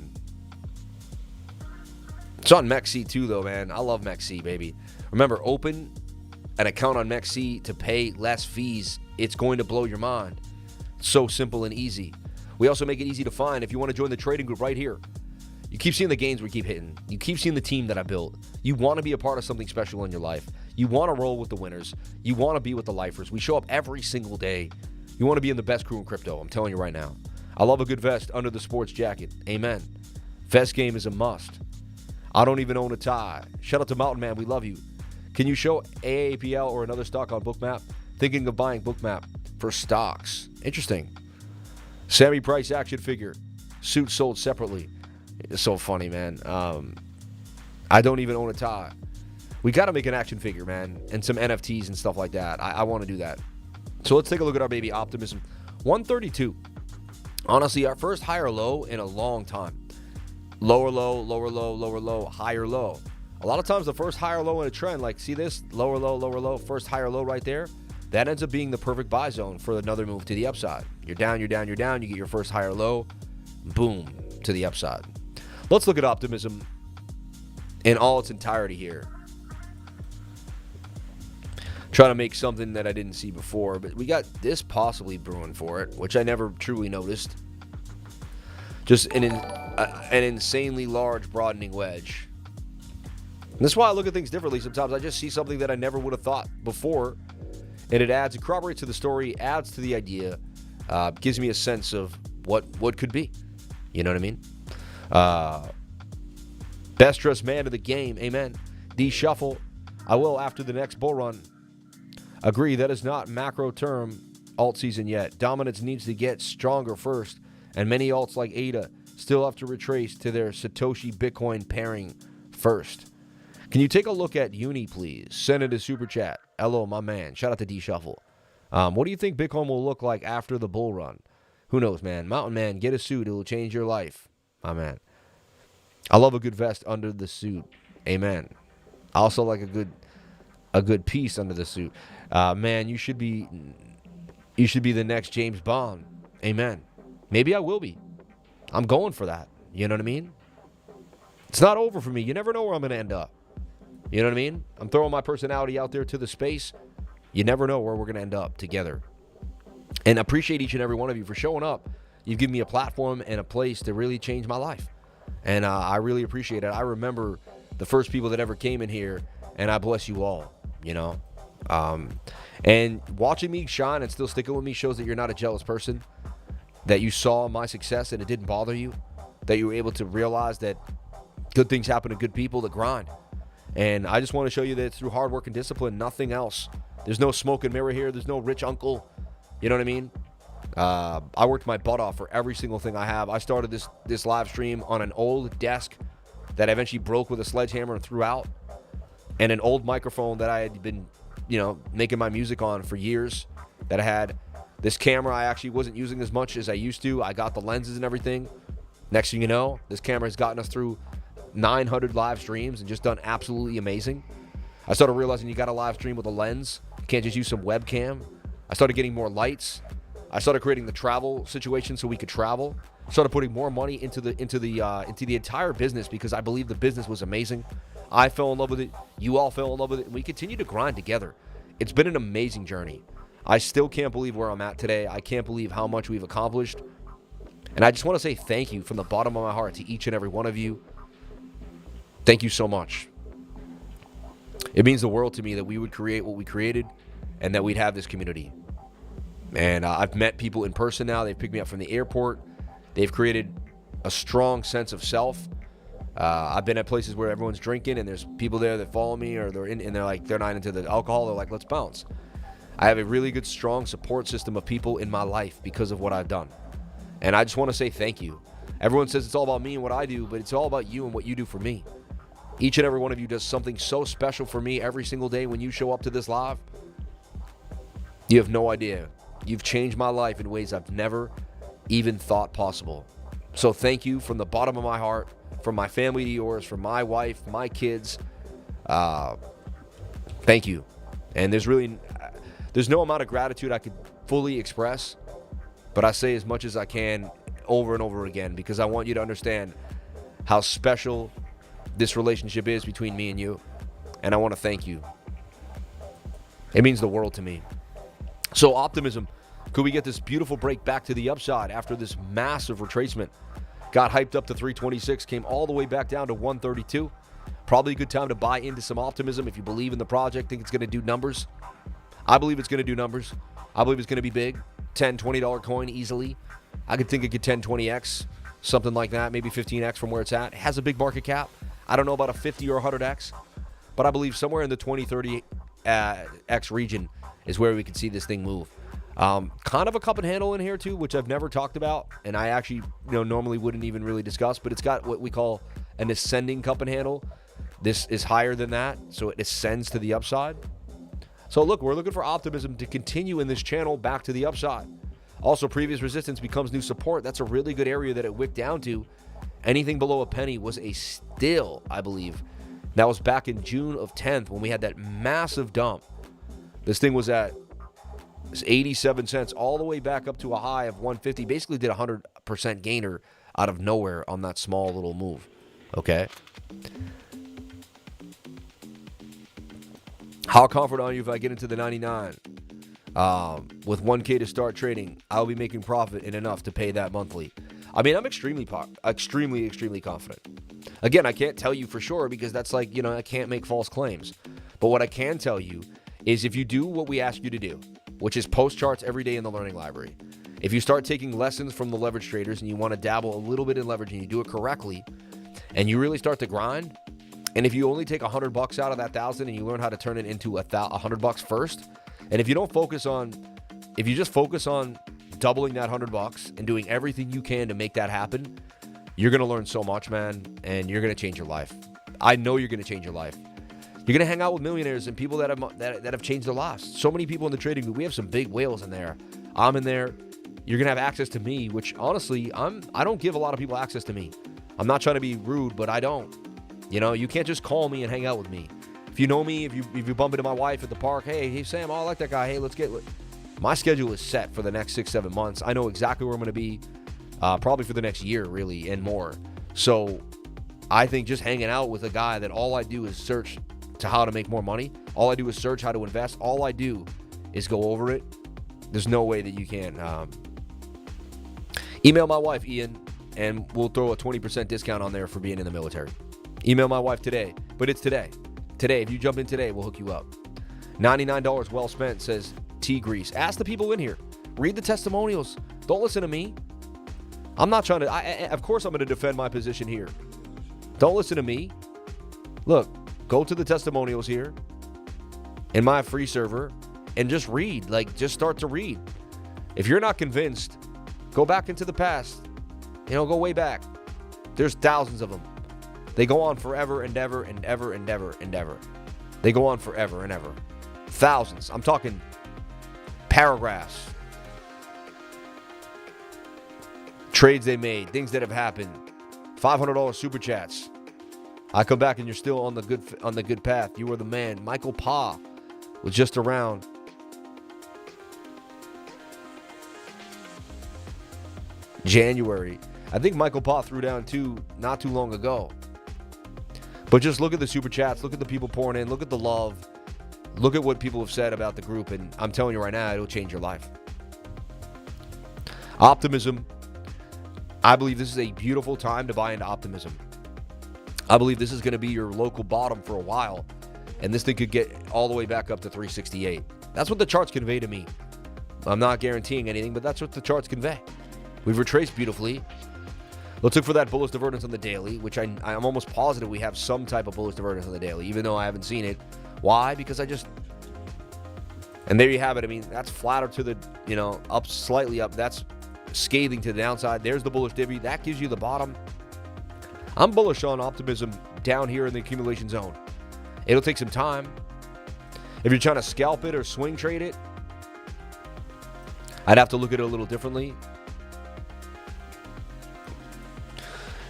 It's on MEXC too, though, man. I love MEXC, baby. Remember, open an account on MEXC to pay less fees. It's going to blow your mind. So simple and easy. We also make it easy to find if you want to join the trading group right here. You keep seeing the gains we keep hitting. You keep seeing the team that I built. You want to be a part of something special in your life. You want to roll with the winners. You want to be with the lifers. We show up every single day. You want to be in the best crew in crypto. I'm telling you right now. I love a good vest under the sports jacket. Amen. Vest game is a must. I don't even own a tie. Shout out to Mountain Man. We love you. Can you show AAPL or another stock on BookMap? Thinking of buying BookMap for stocks. Interesting. Sammy Price action figure. Suit sold separately. It's so funny, man. I don't even own a tie. We got to make an action figure, man, and some NFTs and stuff like that. I want to do that. So let's take a look at our baby optimism. 132. Honestly, our first higher low in a long time. Lower low, lower low, lower low, higher low. A lot of times the first higher low in a trend, like see this? Lower low, first higher low right there. That ends up being the perfect buy zone for another move to the upside. You're down. You get your first higher low. Boom, to the upside. Let's look at optimism in all its entirety here. Trying to make something that I didn't see before, but we got this possibly brewing for it, which I never truly noticed. Just an insanely large broadening wedge. And that's why I look at things differently sometimes. I just see something that I never would have thought before, and it corroborates to the story, adds to the idea, gives me a sense of what could be. You know what I mean? Best dressed man of the game. Amen. D shuffle. I will after the next bull run. Agree, that is not macro term alt season yet. Dominance needs to get stronger first, and many alts like ADA still have to retrace to their Satoshi Bitcoin pairing first. Can you take a look at Uni, please? Send it a super chat. Hello, my man. Shout out to D Shuffle. What do you think Bitcoin will look like after the bull run? Who knows, man? Mountain Man, get a suit. It will change your life. My man. I love a good vest under the suit. Amen. I also like a good piece under the suit. Man, you should be the next James Bond. Amen. Maybe I will be. I'm going for that. You know what I mean? It's not over for me. You never know where I'm going to end up. You know what I mean? I'm throwing my personality out there to the space. You never know where we're going to end up together. And I appreciate each and every one of you for showing up. You've given me a platform and a place to really change my life. And I really appreciate it. I remember the first people that ever came in here, and I bless you all, you know. And watching me shine and still sticking with me shows that you're not a jealous person, that you saw my success and it didn't bother you, that you were able to realize that good things happen to good people that grind. And I just want to show you that it's through hard work and discipline, nothing else. There's no smoke and mirror here. There's no rich uncle. You know what I mean? I worked my butt off for every single thing I have. I started this live stream on an old desk that I eventually broke with a sledgehammer and threw out, and an old microphone that I had been, you know, making my music on for years, that I had. This camera I actually wasn't using as much as I used to. I got the lenses and everything. Next thing you know, this camera has gotten us through 900 live streams and just done absolutely amazing. I started realizing you got to live stream with a lens. You can't just use some webcam. I started getting more lights. I started creating the travel situation so we could travel. Started putting more money into the entire business because I believe the business was amazing. I fell in love with it. You all fell in love with it. And we continue to grind together. It's been an amazing journey. I still can't believe where I'm at today. I can't believe how much we've accomplished. And I just want to say thank you from the bottom of my heart to each and every one of you. Thank you so much. It means the world to me that we would create what we created and that we'd have this community. And I've met people in person now. They've picked me up from the airport. They've created a strong sense of self. I've been at places where everyone's drinking and there's people there that follow me, or they're not into the alcohol. They're like, let's bounce. I have a really good, strong support system of people in my life because of what I've done. And I just want to say thank you. Everyone says it's all about me and what I do, but it's all about you and what you do for me. Each and every one of you does something so special for me every single day when you show up to this live. You have no idea. You've changed my life in ways I've never even thought possible. So thank you from the bottom of my heart, from my family to yours, from my wife, my kids. Thank you. And there's no amount of gratitude I could fully express, but I say as much as I can over and over again because I want you to understand how special this relationship is between me and you. And I want to thank you. It means the world to me. So optimism, could we get this beautiful break back to the upside after this massive retracement? Got hyped up to 326, came all the way back down to 132. Probably a good time to buy into some optimism if you believe in the project, think it's going to do numbers. I believe it's going to do numbers. I believe it's going to be big. $10, $20 coin easily. I could think it could 10, 20x, something like that, maybe 15x from where it's at. It has a big market cap. I don't know about a 50 or 100x, but I believe somewhere in the 20, 30x region is where we could see this thing move. Kind of a cup and handle in here too, which I've never talked about, and I actually normally wouldn't even really discuss, but it's got what we call an ascending cup and handle. This is higher than that, so it ascends to the upside. So look, we're looking for optimism to continue in this channel back to the upside. Also, previous resistance becomes new support. That's a really good area that it wicked down to. Anything below a penny was a steal, I believe. That was back in June of 10th when we had that massive dump. This thing was at 87 cents all the way back up to a high of 150. Basically did a 100% gainer out of nowhere on that small little move. Okay? How confident are you if I get into the 99? With 1K to start trading, I'll be making profit and enough to pay that monthly. I mean, I'm extremely confident. Again, I can't tell you for sure because that's like, I can't make false claims. But what I can tell you is if you do what we ask you to do, which is post charts every day in the learning library, if you start taking lessons from the leverage traders and you want to dabble a little bit in leverage and you do it correctly and you really start to grind, and if you only take $100 out of that 1,000 and you learn how to turn it into $100 first, and if you just focus on doubling that $100 and doing everything you can to make that happen, you're going to learn so much, man, and you're going to change your life. I know you're going to change your life. You're going to hang out with millionaires and people that have changed their lives. So many people in the trading group. We have some big whales in there. I'm in there. You're going to have access to me, which honestly, I don't give a lot of people access to me. I'm not trying to be rude, but I don't. You know, you can't just call me and hang out with me. If you know me, if you bump into my wife at the park, hey Sam, I like that guy. Hey, let's get. My schedule is set for the next 6-7 months. I know exactly where I'm going to be, probably for the next year, really, and more. So I think just hanging out with a guy that all I do is search to how to make more money. All I do is search how to invest. All I do is go over it. There's no way that you can. Email my wife, Ian, and we'll throw a 20% discount on there for being in the military. Email my wife today, but it's today. Today, if you jump in today, we'll hook you up. $99 well spent, says T Grease. Ask the people in here. Read the testimonials. Don't listen to me. I'm not trying to. Of course, I'm going to defend my position here. Don't listen to me. Look, go to the testimonials here in my free server and just read. Just start to read. If you're not convinced, go back into the past. Go way back. There's thousands of them. They go on forever and ever and ever and ever and ever. They go on forever and ever. Thousands. I'm talking paragraphs. Trades they made, things that have happened. $500 super chats. I come back and you're still on the good path. You are the man. Michael Pa was just around. January. I think Michael Pa threw down too not too long ago. But just look at the super chats. Look at the people pouring in. Look at the love. Look at what people have said about the group. And I'm telling you right now, it'll change your life. Optimism. I believe this is a beautiful time to buy into optimism. I believe this is going to be your local bottom for a while. And this thing could get all the way back up to 368. That's what the charts convey to me. I'm not guaranteeing anything, but that's what the charts convey. We've retraced beautifully. Let's look for that bullish divergence on the daily, which I'm almost positive we have some type of bullish divergence on the daily, even though I haven't seen it. Why? Because and there you have it. I mean, that's flatter to the, up, slightly up. That's scathing to the downside. There's the bullish divvy. That gives you the bottom. I'm bullish on optimism down here in the accumulation zone. It'll take some time. If you're trying to scalp it or swing trade it, I'd have to look at it a little differently.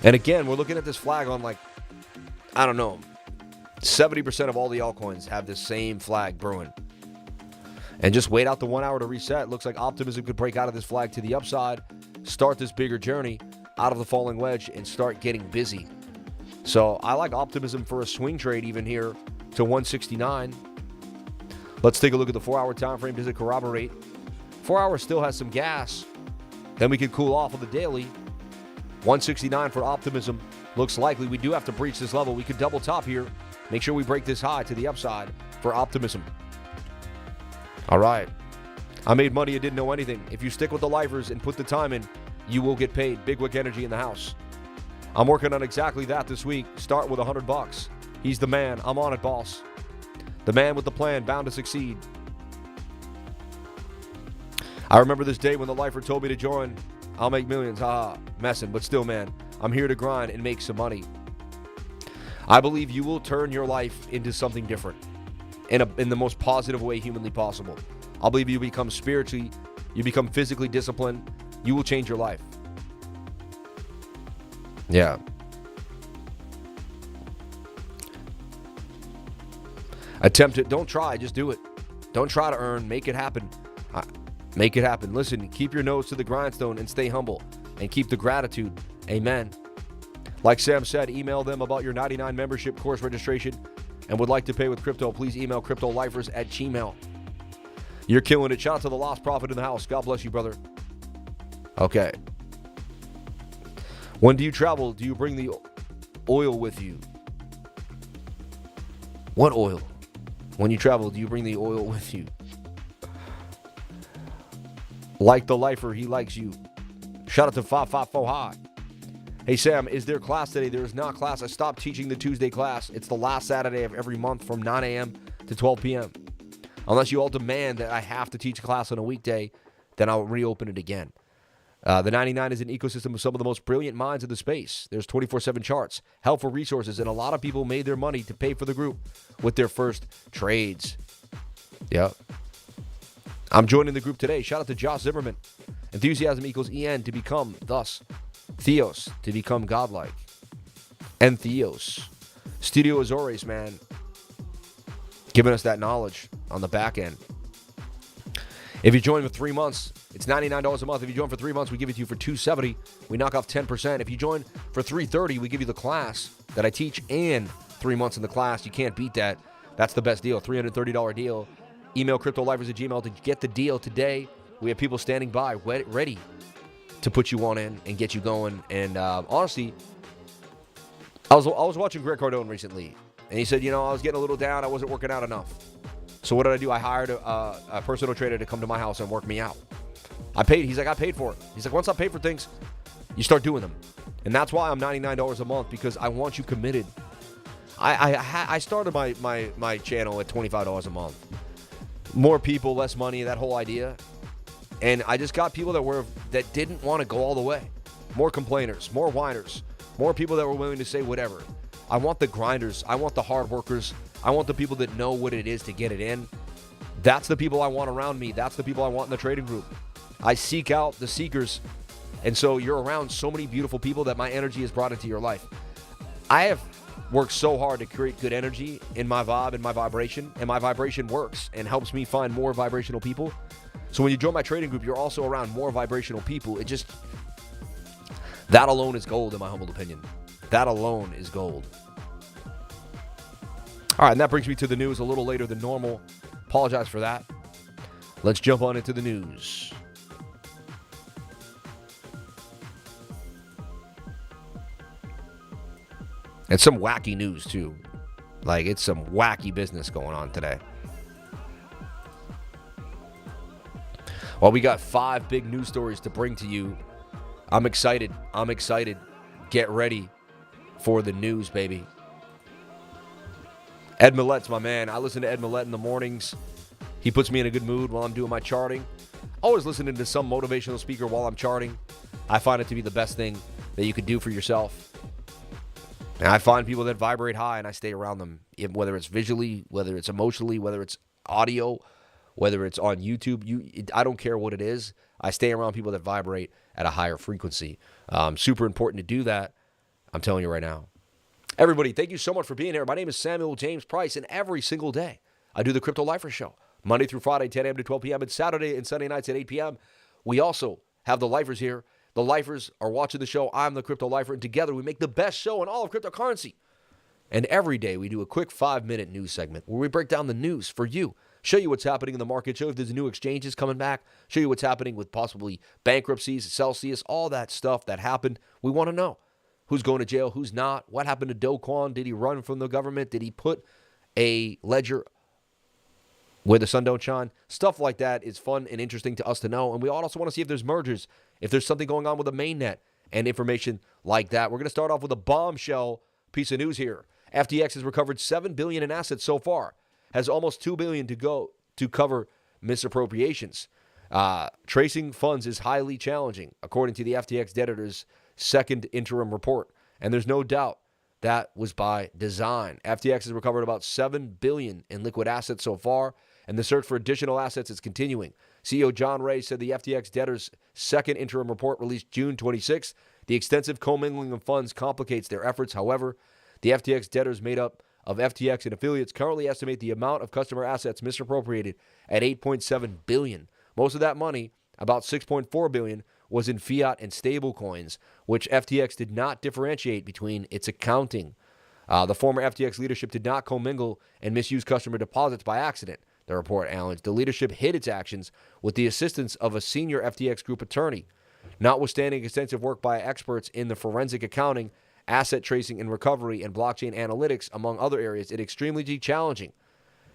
And again, we're looking at this flag on 70% of all the altcoins have this same flag brewing. And just wait out the 1 hour to reset. Looks like optimism could break out of this flag to the upside, start this bigger journey out of the falling wedge, and start getting busy. So I like optimism for a swing trade even here to 169. Let's take a look at the 4 hour time frame. Does it corroborate? 4 hours still has some gas. Then we can cool off on the daily. 169 for optimism. Looks likely we do have to breach this level. We could double top here. Make sure we break this high to the upside for optimism. All right. I made money and didn't know anything. If you stick with the lifers and put the time in, you will get paid. Big Wick Energy in the house. I'm working on exactly that this week. Start with $100. He's the man. I'm on it, boss. The man with the plan, bound to succeed. I remember this day when the lifer told me to join. I'll make millions, haha, messing, but still, man, I'm here to grind and make some money. I believe you will turn your life into something different in the most positive way humanly possible. I believe you become spiritually, you become physically disciplined, you will change your life. Yeah. Attempt it. Don't try, just do it. Don't try to earn, make it happen. Make it happen. Listen, keep your nose to the grindstone and stay humble and keep the gratitude. Amen. Like Sam said, email them about your 99 membership course registration and would like to pay with crypto. Please email cryptolifers@gmail. You're killing it. Shout out to the lost prophet in the house. God bless you, brother. Okay. When do you travel? Do you bring the oil with you? What oil? When you travel, do you bring the oil with you? Like the lifer, he likes you. Shout out to 554 High. Hey, Sam, is there class today? There is not class. I stopped teaching the Tuesday class. It's the last Saturday of every month from 9 a.m. to 12 p.m. Unless you all demand that I have to teach class on a weekday, then I'll reopen it again. The 99 is an ecosystem of some of the most brilliant minds in the space. There's 24/7 charts, helpful resources, and a lot of people made their money to pay for the group with their first trades. Yep. I'm joining the group today. Shout out to Josh Zimmerman. Enthusiasm equals EN to become, thus, Theos, to become godlike. And Theos. Studio Azores, man, giving us that knowledge on the back end. If you join for 3 months, it's $99 a month. If you join for 3 months, we give it to you for $270. We knock off 10%. If you join for $330, we give you the class that I teach and 3 months in the class. You can't beat that. That's the best deal, $330 deal. Email cryptolifers@gmail.com to get the deal today. We have people standing by, ready to put you on in and get you going. And honestly, I was watching Greg Cardone recently, and he said, I was getting a little down. I wasn't working out enough. So what did I do? I hired a personal trainer to come to my house and work me out. I paid. He's like, I paid for it. He's like, once I pay for things, you start doing them. And that's why I'm $99 a month, because I want you committed. I started my channel at $25 a month. More people, less money, that whole idea. And I just got people that didn't want to go all the way. More complainers, more whiners, more people that were willing to say whatever. I want the grinders. I want the hard workers. I want the people that know what it is to get it in. That's the people I want around me. That's the people I want in the trading group. I seek out the seekers. And so you're around so many beautiful people that my energy is brought into your life. I have worked so hard to create good energy in my vibe and my vibration. And my vibration works and helps me find more vibrational people. So when you join my trading group, you're also around more vibrational people. That alone is gold, in my humble opinion. That alone is gold. All right, and that brings me to the news a little later than normal. Apologize for that. Let's jump on into the news. And some wacky news, too. Like, it's some wacky business going on today. Well, we got 5 big news stories to bring to you. I'm excited. Get ready for the news, baby. Ed Millett's my man. I listen to Ed Millett in the mornings. He puts me in a good mood while I'm doing my charting. Always listening to some motivational speaker while I'm charting. I find it to be the best thing that you could do for yourself. And I find people that vibrate high, and I stay around them, whether it's visually, whether it's emotionally, whether it's audio, whether it's on YouTube. I don't care what it is. I stay around people that vibrate at a higher frequency. Super important to do that. I'm telling you right now. Everybody, thank you so much for being here. My name is Samuel James Price, and every single day I do the Crypto Lifer Show, Monday through Friday, 10 a.m. to 12 p.m., and Saturday and Sunday nights at 8 p.m. We also have the Lifers here. The Lifers are watching the show. I'm the Crypto Lifer, and together we make the best show in all of cryptocurrency. And every day we do a quick 5-minute news segment where we break down the news for you, show you what's happening in the market, show you if there's new exchanges coming back, show you what's happening with possibly bankruptcies, Celsius, all that stuff that happened. We want to know who's going to jail, who's not, what happened to Do Kwon. Did he run from the government? Did he put a ledger where the sun don't shine? Stuff like that is fun and interesting to us to know. And we also want to see if there's mergers, if there's something going on with the mainnet and information like that. We're going to start off with a bombshell piece of news here. FTX has recovered $7 billion in assets so far, has almost $2 billion to go to cover misappropriations. Tracing funds is highly challenging, according to the FTX debtors' second interim report. And there's no doubt that was by design. FTX has recovered about $7 billion in liquid assets so far, and the search for additional assets is continuing. CEO John Ray said the FTX debtors' second interim report released June 26th. The extensive commingling of funds complicates their efforts. However, the FTX debtors made up of FTX and affiliates currently estimate the amount of customer assets misappropriated at $8.7 billion. Most of that money, about $6.4 billion, was in fiat and stable coins, which FTX did not differentiate between its accounting. The former FTX leadership did not commingle and misuse customer deposits by accident, the report acknowledged. The leadership hid its actions with the assistance of a senior FTX group attorney. Notwithstanding extensive work by experts in the forensic accounting, asset tracing and recovery, and blockchain analytics, among other areas, it's extremely challenging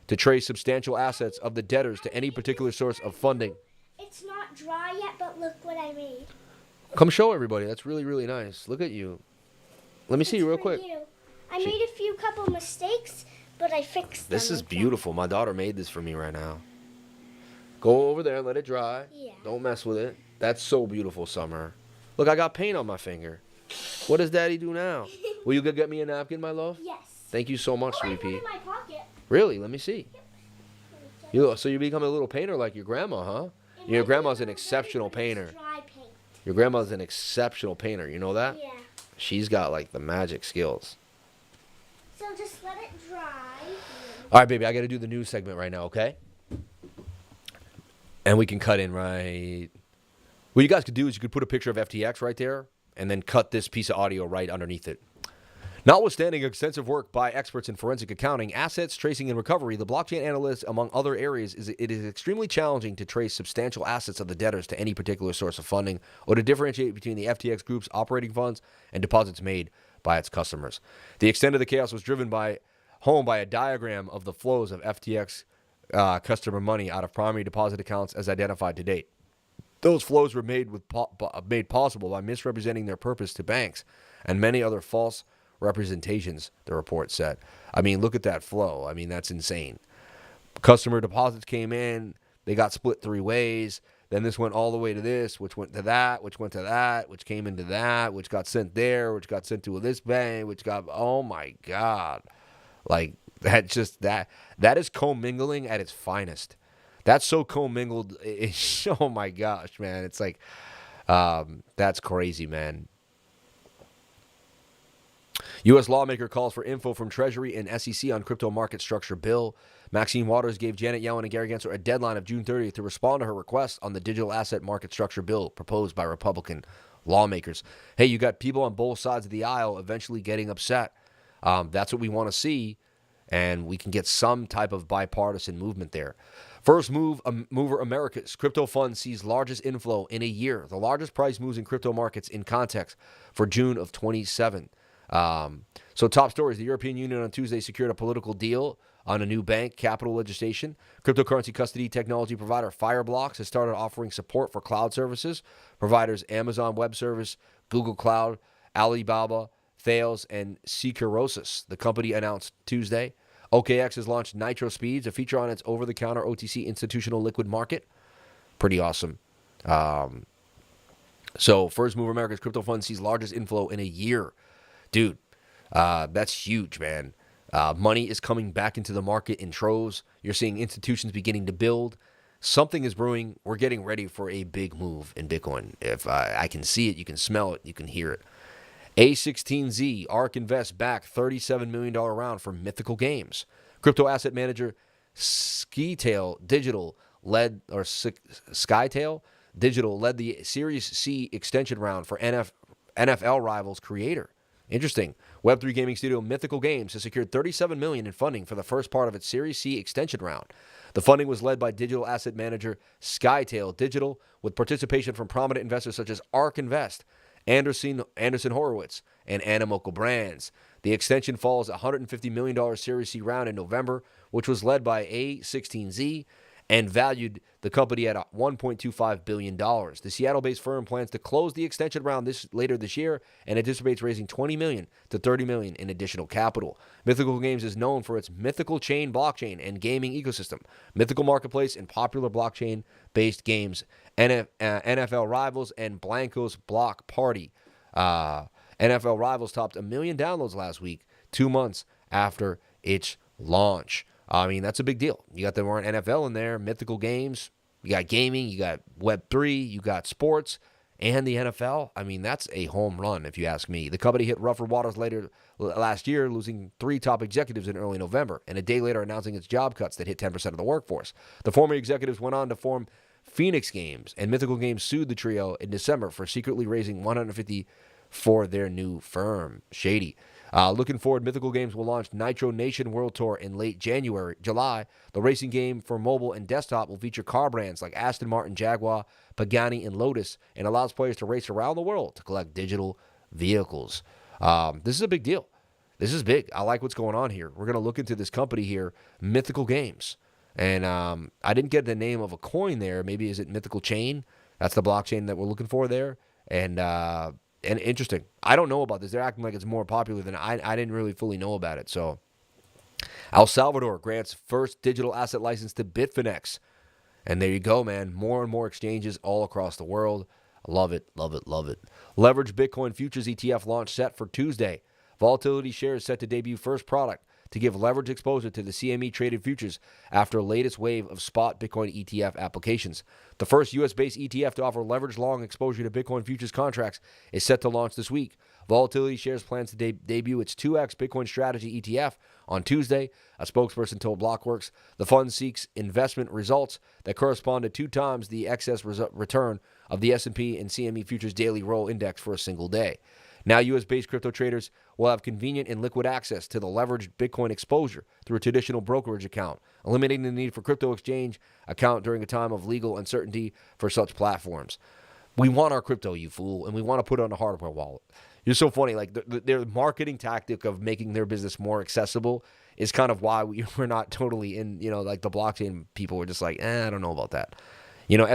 to trace substantial assets of the debtors to any particular source of funding. It's not dry yet, but look what I made. Come show everybody. That's really, really nice. Look at you. Let me see you real quick. I made a few couple mistakes, but I fixed them. This is beautiful. My daughter made this for me right now. Go over there and let it dry. Yeah. Don't mess with it. That's so beautiful, Summer. Look, I got paint on my finger. What does Daddy do now? Will you go get me a napkin, my love? Yes. Thank you so much, I sweet put it pea. in my pocket. Really? Let me see. So you become a little painter like your grandma, huh? Your grandma's an exceptional painter. Dry paint. Your grandma's an exceptional painter. You know that? Yeah. She's got like the magic skills. So just let it dry. All right, baby, I got to do the news segment right now, okay? And we can cut in right. What you guys could do is you could put a picture of FTX right there and then cut this piece of audio right underneath it. Notwithstanding extensive work by experts in forensic accounting, assets tracing and recovery, the blockchain analysts, among other areas, it is extremely challenging to trace substantial assets of the debtors to any particular source of funding or to differentiate between the FTX group's operating funds and deposits made by its customers. The extent of the chaos was driven home by a diagram of the flows of FTX customer money out of primary deposit accounts as identified to date. Those flows were made possible by misrepresenting their purpose to banks and many other false representations, the report said. I mean, look at that flow. I mean, that's insane. Customer deposits came in. They got split three ways. Then this went all the way to this, which went to that, which went to that, which came into that, which got sent there, which got sent to this bank, which got, oh my God. Like, that is commingling at its finest. That's so commingled. Oh my gosh, man. It's like, that's crazy, man. U.S. lawmaker calls for info from Treasury and SEC on crypto market structure bill. Maxine Waters gave Janet Yellen and Gary Gensler a deadline of June 30th to respond to her request on the digital asset market structure bill proposed by Republican lawmakers. Hey, you got people on both sides of the aisle eventually getting upset. That's what we want to see, and we can get some type of bipartisan movement there. First mover America's crypto fund sees largest inflow in a year. The largest price moves in crypto markets in context for June of 27. So top stories. The European Union on Tuesday secured a political deal on a new bank capital legislation. Cryptocurrency custody technology provider Fireblocks has started offering support for cloud services. Providers Amazon Web Service, Google Cloud, Alibaba, Thales, and Securosis. The company announced Tuesday. OKX has launched Nitro Speeds, a feature on its over-the-counter OTC institutional liquid market. Pretty awesome. So First Mover America's crypto fund sees largest inflow in a year. Dude, that's huge, man. Money is coming back into the market in troves. You're seeing institutions beginning to build. Something is brewing. We're getting ready for a big move in Bitcoin. If I can see it, you can smell it, you can hear it. A16Z, ARK Invest back $37 million round for Mythical Games. Crypto asset manager Skytail Digital led the Series C extension round for NFL Rivals Creator. Interesting. Web3 gaming studio Mythical Games has secured $37 million in funding for the first part of its Series C extension round. The funding was led by digital asset manager Skytail Digital, with participation from prominent investors such as ARK Invest, Anderson Horowitz, and Animoca Brands. The extension follows a $150 million Series C round in November, which was led by A16Z and valued the company at $1.25 billion. The Seattle-based firm plans to close the extension round later this year and anticipates raising $20 million to $30 million in additional capital. Mythical Games is known for its Mythical Chain blockchain and gaming ecosystem, Mythical Marketplace, and popular blockchain-based games, NFL Rivals, and Blanco's Block Party. NFL Rivals topped 1 million downloads last week, 2 months after its launch. I mean, that's a big deal. You got the more NFL in there, Mythical Games, you got gaming, you got Web3, you got sports, and the NFL. I mean, that's a home run, if you ask me. The company hit rougher waters later last year, losing 3 top executives in early November, and a day later announcing its job cuts that hit 10% of the workforce. The former executives went on to form Phoenix Games, and Mythical Games sued the trio in December for secretly raising $150 for their new firm. Shady. Looking forward, Mythical Games will launch Nitro Nation World Tour in late July. The racing game for mobile and desktop will feature car brands like Aston Martin, Jaguar, Pagani, and Lotus, and allows players to race around the world to collect digital vehicles. This is a big deal. This is big. I like what's going on here. We're going to look into this company here, Mythical Games. And I didn't get the name of a coin there. Maybe is it Mythical Chain? That's the blockchain that we're looking for there. And interesting. I don't know about this. They're acting like it's more popular than I didn't really fully know about it. So, El Salvador grants first digital asset license to Bitfinex. And there you go, man. More and more exchanges all across the world. Love it, love it, love it. Leverage Bitcoin Futures ETF launch set for Tuesday. Volatility shares set to debut first product to give leverage exposure to the CME traded futures after latest wave of spot Bitcoin ETF applications. The first U.S.-based ETF to offer leverage long exposure to Bitcoin futures contracts is set to launch this week. Volatility Shares plans to debut its 2x Bitcoin strategy ETF on Tuesday. A spokesperson told Blockworks the fund seeks investment results that correspond to 2 times the excess return of the S&P and CME futures daily roll index for a single day. Now, U.S.-based crypto traders will have convenient and liquid access to the leveraged Bitcoin exposure through a traditional brokerage account, eliminating the need for crypto exchange account during a time of legal uncertainty for such platforms. We want our crypto, you fool, and we want to put it on a hardware wallet. You're so funny. Like their marketing tactic of making their business more accessible is kind of why we're not totally in, like the blockchain people were just like, I don't know about that.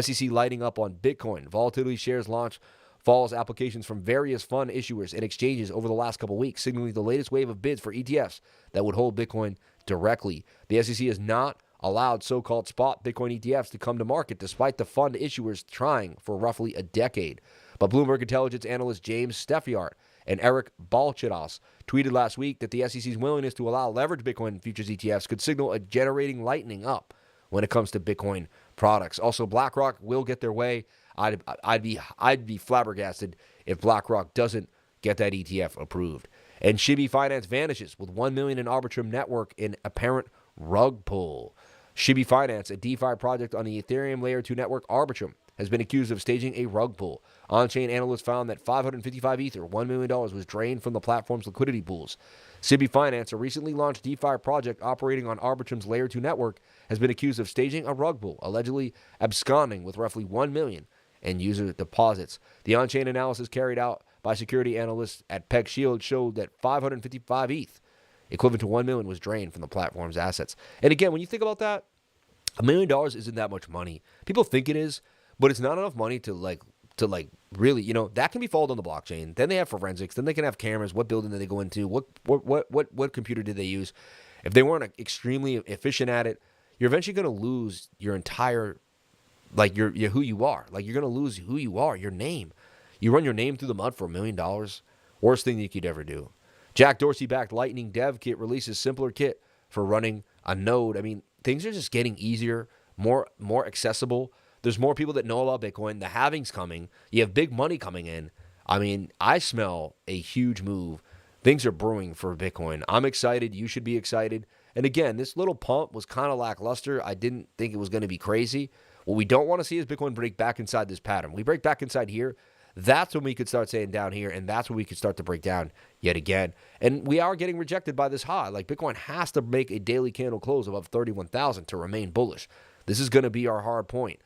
SEC lighting up on Bitcoin. Volatility Shares launch follows applications from various fund issuers and exchanges over the last couple weeks, signaling the latest wave of bids for ETFs that would hold Bitcoin directly. The SEC has not allowed so-called spot Bitcoin ETFs to come to market, despite the fund issuers trying for roughly a decade. But Bloomberg Intelligence analyst James Steffiart and Eric Balchidas tweeted last week that the SEC's willingness to allow leveraged Bitcoin futures ETFs could signal a generating lightening up when it comes to Bitcoin products. Also, BlackRock will get their way. I'd be flabbergasted if BlackRock doesn't get that ETF approved. And Shibi Finance vanishes with $1 million in Arbitrum network in apparent rug pull. Shibi Finance, a DeFi project on the Ethereum Layer 2 network Arbitrum, has been accused of staging a rug pull. On-chain analysts found that 555 Ether, $1 million, was drained from the platform's liquidity pools. Shibi Finance, a recently launched DeFi project operating on Arbitrum's Layer 2 network, has been accused of staging a rug pull, allegedly absconding with roughly $1 million in user deposits. The on-chain analysis carried out by security analysts at Peg Shield showed that 555 ETH, equivalent to $1 million, was drained from the platform's assets. And again, when you think about that, $1 million isn't that much money. People think it is, but it's not enough money to really, that can be followed on the blockchain. Then they have forensics. Then they can have cameras. What building did they go into? What computer did they use? If they weren't extremely efficient at it, you're eventually going to lose your entire, your who you are. You're going to lose who you are, your name. You run your name through the mud for $1 million. Worst thing you could ever do. Jack Dorsey-backed Lightning Dev Kit releases simpler kit for running a node. I mean, things are just getting easier, more accessible. There's more people that know about Bitcoin. The halving's coming. You have big money coming in. I mean, I smell a huge move. Things are brewing for Bitcoin. I'm excited. You should be excited. And again, this little pump was kind of lackluster. I didn't think it was going to be crazy. What we don't want to see is Bitcoin break back inside this pattern. We break back inside here. That's when we could start saying down here, and that's when we could start to break down yet again. And we are getting rejected by this high. Bitcoin has to make a daily candle close above 31,000 to remain bullish. This is going to be our hard point.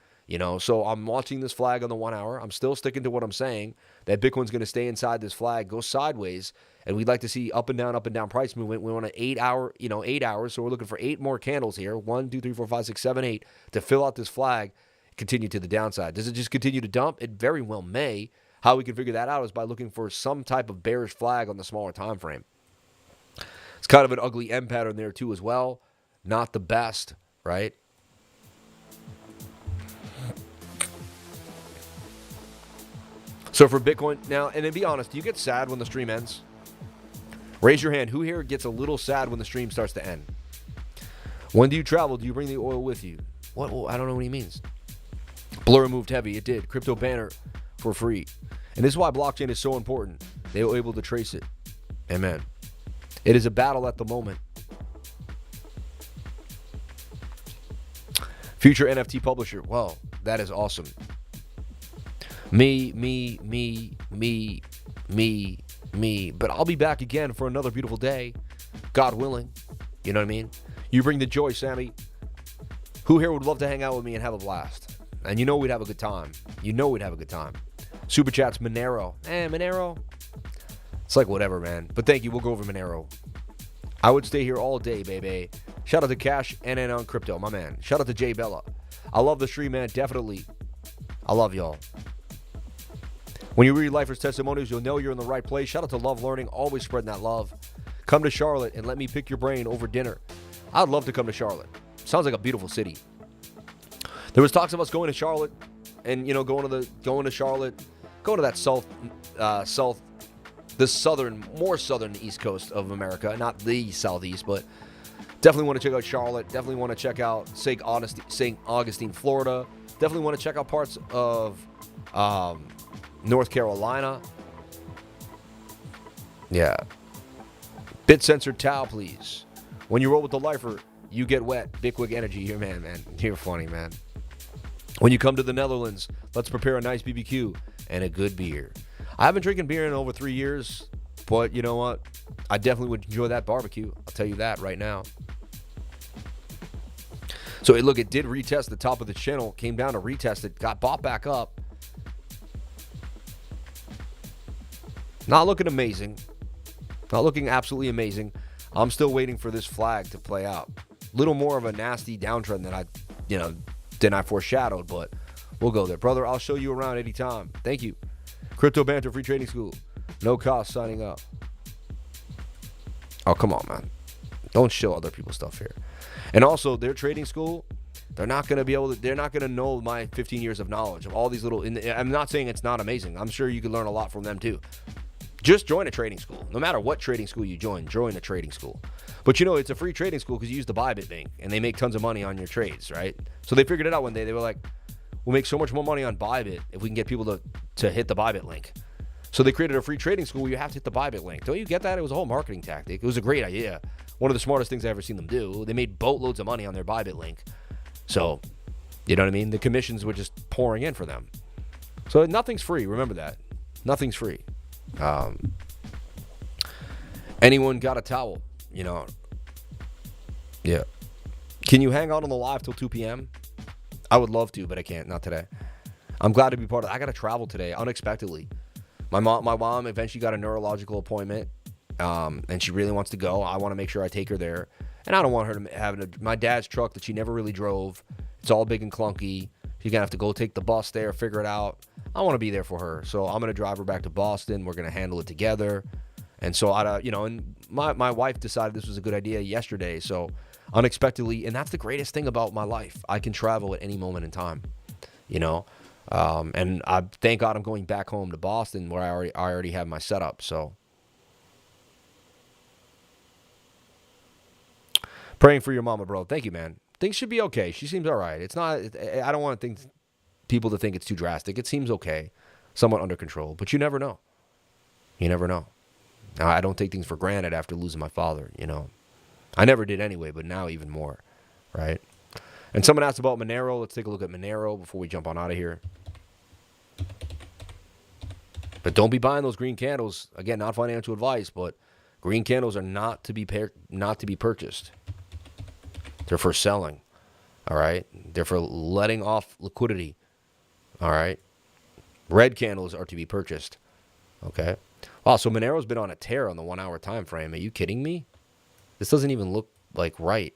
So I'm watching this flag on the 1 hour. I'm still sticking to what I'm saying, that Bitcoin's going to stay inside this flag, go sideways, and we'd like to see up and down price movement. We want an 8 hour, 8 hours, so we're looking for 8 more candles here, 1, 2, 3, 4, 5, 6, 7, 8, to fill out this flag, continue to the downside. Does it just continue to dump? It very well may. How we can figure that out is by looking for some type of bearish flag on the smaller time frame. It's kind of an ugly M pattern there too as well. Not the best, right? So for Bitcoin now, and to be honest, do you get sad when the stream ends? Raise your hand. Who here gets a little sad when the stream starts to end? When do you travel? Do you bring the oil with you? What? I don't know what he means. Blur moved heavy. It did. Crypto banner for free. And this is why blockchain is so important. They were able to trace it. Amen. It is a battle at the moment. Future NFT publisher. Well, that is awesome. Me. But I'll be back again for another beautiful day. God willing. You know what I mean? You bring the joy, Sammy. Who here would love to hang out with me and have a blast? And we'd have a good time. We'd have a good time. Super chats, Monero. Monero. It's like whatever, man. But thank you. We'll go over Monero. I would stay here all day, baby. Shout out to Cash and on Crypto, my man. Shout out to Jay Bella. I love the stream, man. Definitely. I love y'all. When you read Lifers' testimonies, you'll know you're in the right place. Shout out to Love Learning. Always spreading that love. Come to Charlotte and let me pick your brain over dinner. I'd love to come to Charlotte. Sounds like a beautiful city. There was talks of us going to Charlotte and, going to Charlotte, going to that the southern, more southern East Coast of America, not the Southeast, but definitely want to check out Charlotte. Definitely want to check out St. Augustine, Florida. Definitely want to check out parts of North Carolina. Yeah. Bit censored towel, please. When you roll with the lifer, you get wet. Bigwig Energy, your man. You're funny, man. When you come to the Netherlands, let's prepare a nice BBQ and a good beer. I haven't drinking beer in over 3 years, but you know what? I definitely would enjoy that barbecue. I'll tell you that right now. So, hey, look, it did retest the top of the channel. Came down to retest it. Got bought back up. Not looking amazing. Not looking absolutely amazing. I'm still waiting for this flag to play out. Little more of a nasty downtrend than I foreshadowed, but we'll go there. Brother, I'll show you around anytime. Thank you. Crypto Banter Free Trading School. No cost signing up. Oh, come on, man. Don't show other people's stuff here. And also, their trading school, they're not going to know my 15 years of knowledge of all these little, I'm not saying it's not amazing. I'm sure you can learn a lot from them too. Just join a trading school. No matter what trading school you join a trading school. But it's a free trading school because you use the Bybit link and they make tons of money on your trades, right? So they figured it out one day. They were like, we'll make so much more money on Bybit if we can get people to hit the Bybit link. So they created a free trading school where you have to hit the Bybit link. Don't you get that? It was a whole marketing tactic. It was a great idea. One of the smartest things I've ever seen them do. They made boatloads of money on their Bybit link. So, you know what I mean? The commissions were just pouring in for them. So nothing's free. Remember that. Nothing's free. Anyone got a towel? Yeah. Can you hang out on the live till 2 p.m.? I would love to, but I can't. Not today. I'm glad to be part of it. I got to travel today unexpectedly. My mom eventually got a neurological appointment, and she really wants to go. I want to make sure I take her there. And I don't want her to have my dad's truck that she never really drove. It's all big and clunky. She's going to have to go take the bus there, figure it out. I want to be there for her. So I'm going to drive her back to Boston. We're going to handle it together. And so, and my wife decided this was a good idea yesterday. So unexpectedly, and that's the greatest thing about my life. I can travel at any moment in time, and I thank God I'm going back home to Boston where I already have my setup. So praying for your mama, bro. Thank you, man. Things should be okay. She seems all right. It's not, I don't want people to think it's too drastic. It seems okay, somewhat under control, but you never know. You never know. Now, I don't take things for granted after losing my father, I never did anyway, but now even more, right? And someone asked about Monero. Let's take a look at Monero before we jump on out of here. But don't be buying those green candles. Again, not financial advice, but green candles are not to be purchased. They're for selling, all right? They're for letting off liquidity, all right? Red candles are to be purchased, okay? Wow, so Monero's been on a tear on the 1 hour time frame. Are you kidding me? This doesn't even look like right.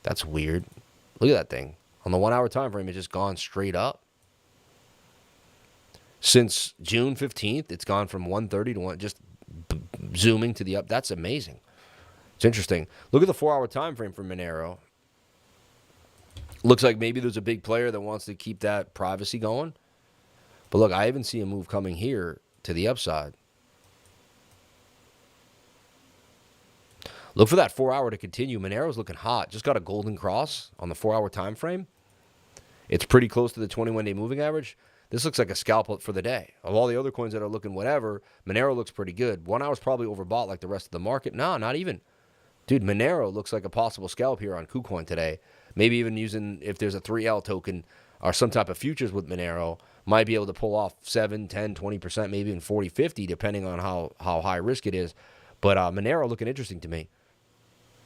That's weird. Look at that thing. On the 1 hour time frame, it's just gone straight up. Since June 15th, it's gone from 130 to 1, just zooming to the up. That's amazing. It's interesting. Look at the 4 hour time frame for Monero. Looks like maybe there's a big player that wants to keep that privacy going. But look, I even see a move coming here to the upside. Look for that 4 hour to continue. Monero's looking hot. Just got a golden cross on the 4 hour time frame. It's pretty close to the 21-day moving average. This looks like a scalp for the day. Of all the other coins that are looking whatever, Monero looks pretty good. 1 hour's probably overbought like the rest of the market. No, not even. Dude, Monero looks like a possible scalp here on KuCoin today. Maybe even using, if there's a 3L token or some type of futures with Monero, might be able to pull off 7, 10, 20%, maybe even 40, 50, depending on how high risk it is. But Monero looking interesting to me.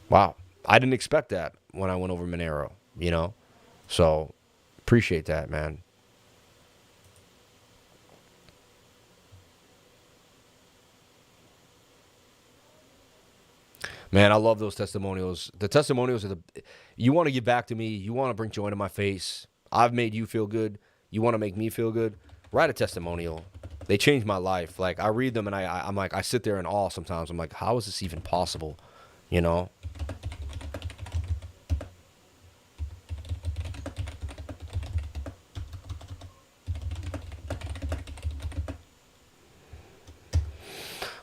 Wow. I didn't expect that when I went over Monero, So, appreciate that, man. Man, I love those testimonials. The testimonials are you want to give back to me. You want to bring joy to my face. I've made you feel good. You want to make me feel good. Write a testimonial. They changed my life. Like, I read them and I'm like, I sit there in awe sometimes. I'm like, how is this even possible?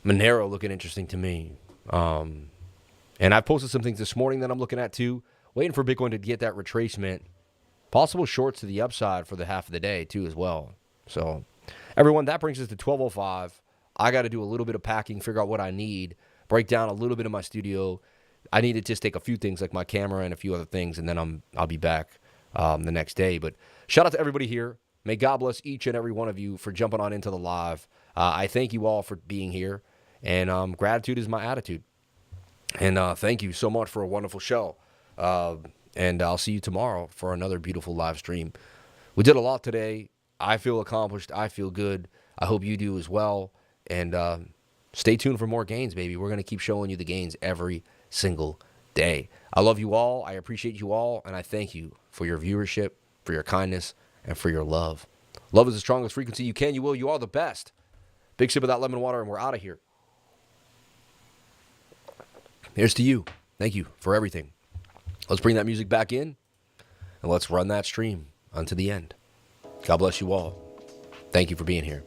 Monero looking interesting to me. And I posted some things this morning that I'm looking at too. Waiting for Bitcoin to get that retracement. Possible shorts to the upside for the half of the day too as well. So everyone, that brings us to 12:05. I got to do a little bit of packing, figure out what I need, break down a little bit of my studio. I need to just take a few things like my camera and a few other things, and then I'll be back the next day. But shout out to everybody here. May God bless each and every one of you for jumping on into the live. I thank you all for being here, and gratitude is my attitude. And thank you so much for a wonderful show. And I'll see you tomorrow for another beautiful live stream. We did a lot today. I feel accomplished. I feel good. I hope you do as well. And stay tuned for more gains, baby. We're going to keep showing you the gains every single day. I love you all. I appreciate you all. And I thank you for your viewership, for your kindness, and for your love. Love is the strongest frequency. You can, you will, you are the best. Big sip of that lemon water, and we're out of here. Here's to you. Thank you for everything. Let's bring that music back in, and let's run that stream unto the end. God bless you all. Thank you for being here.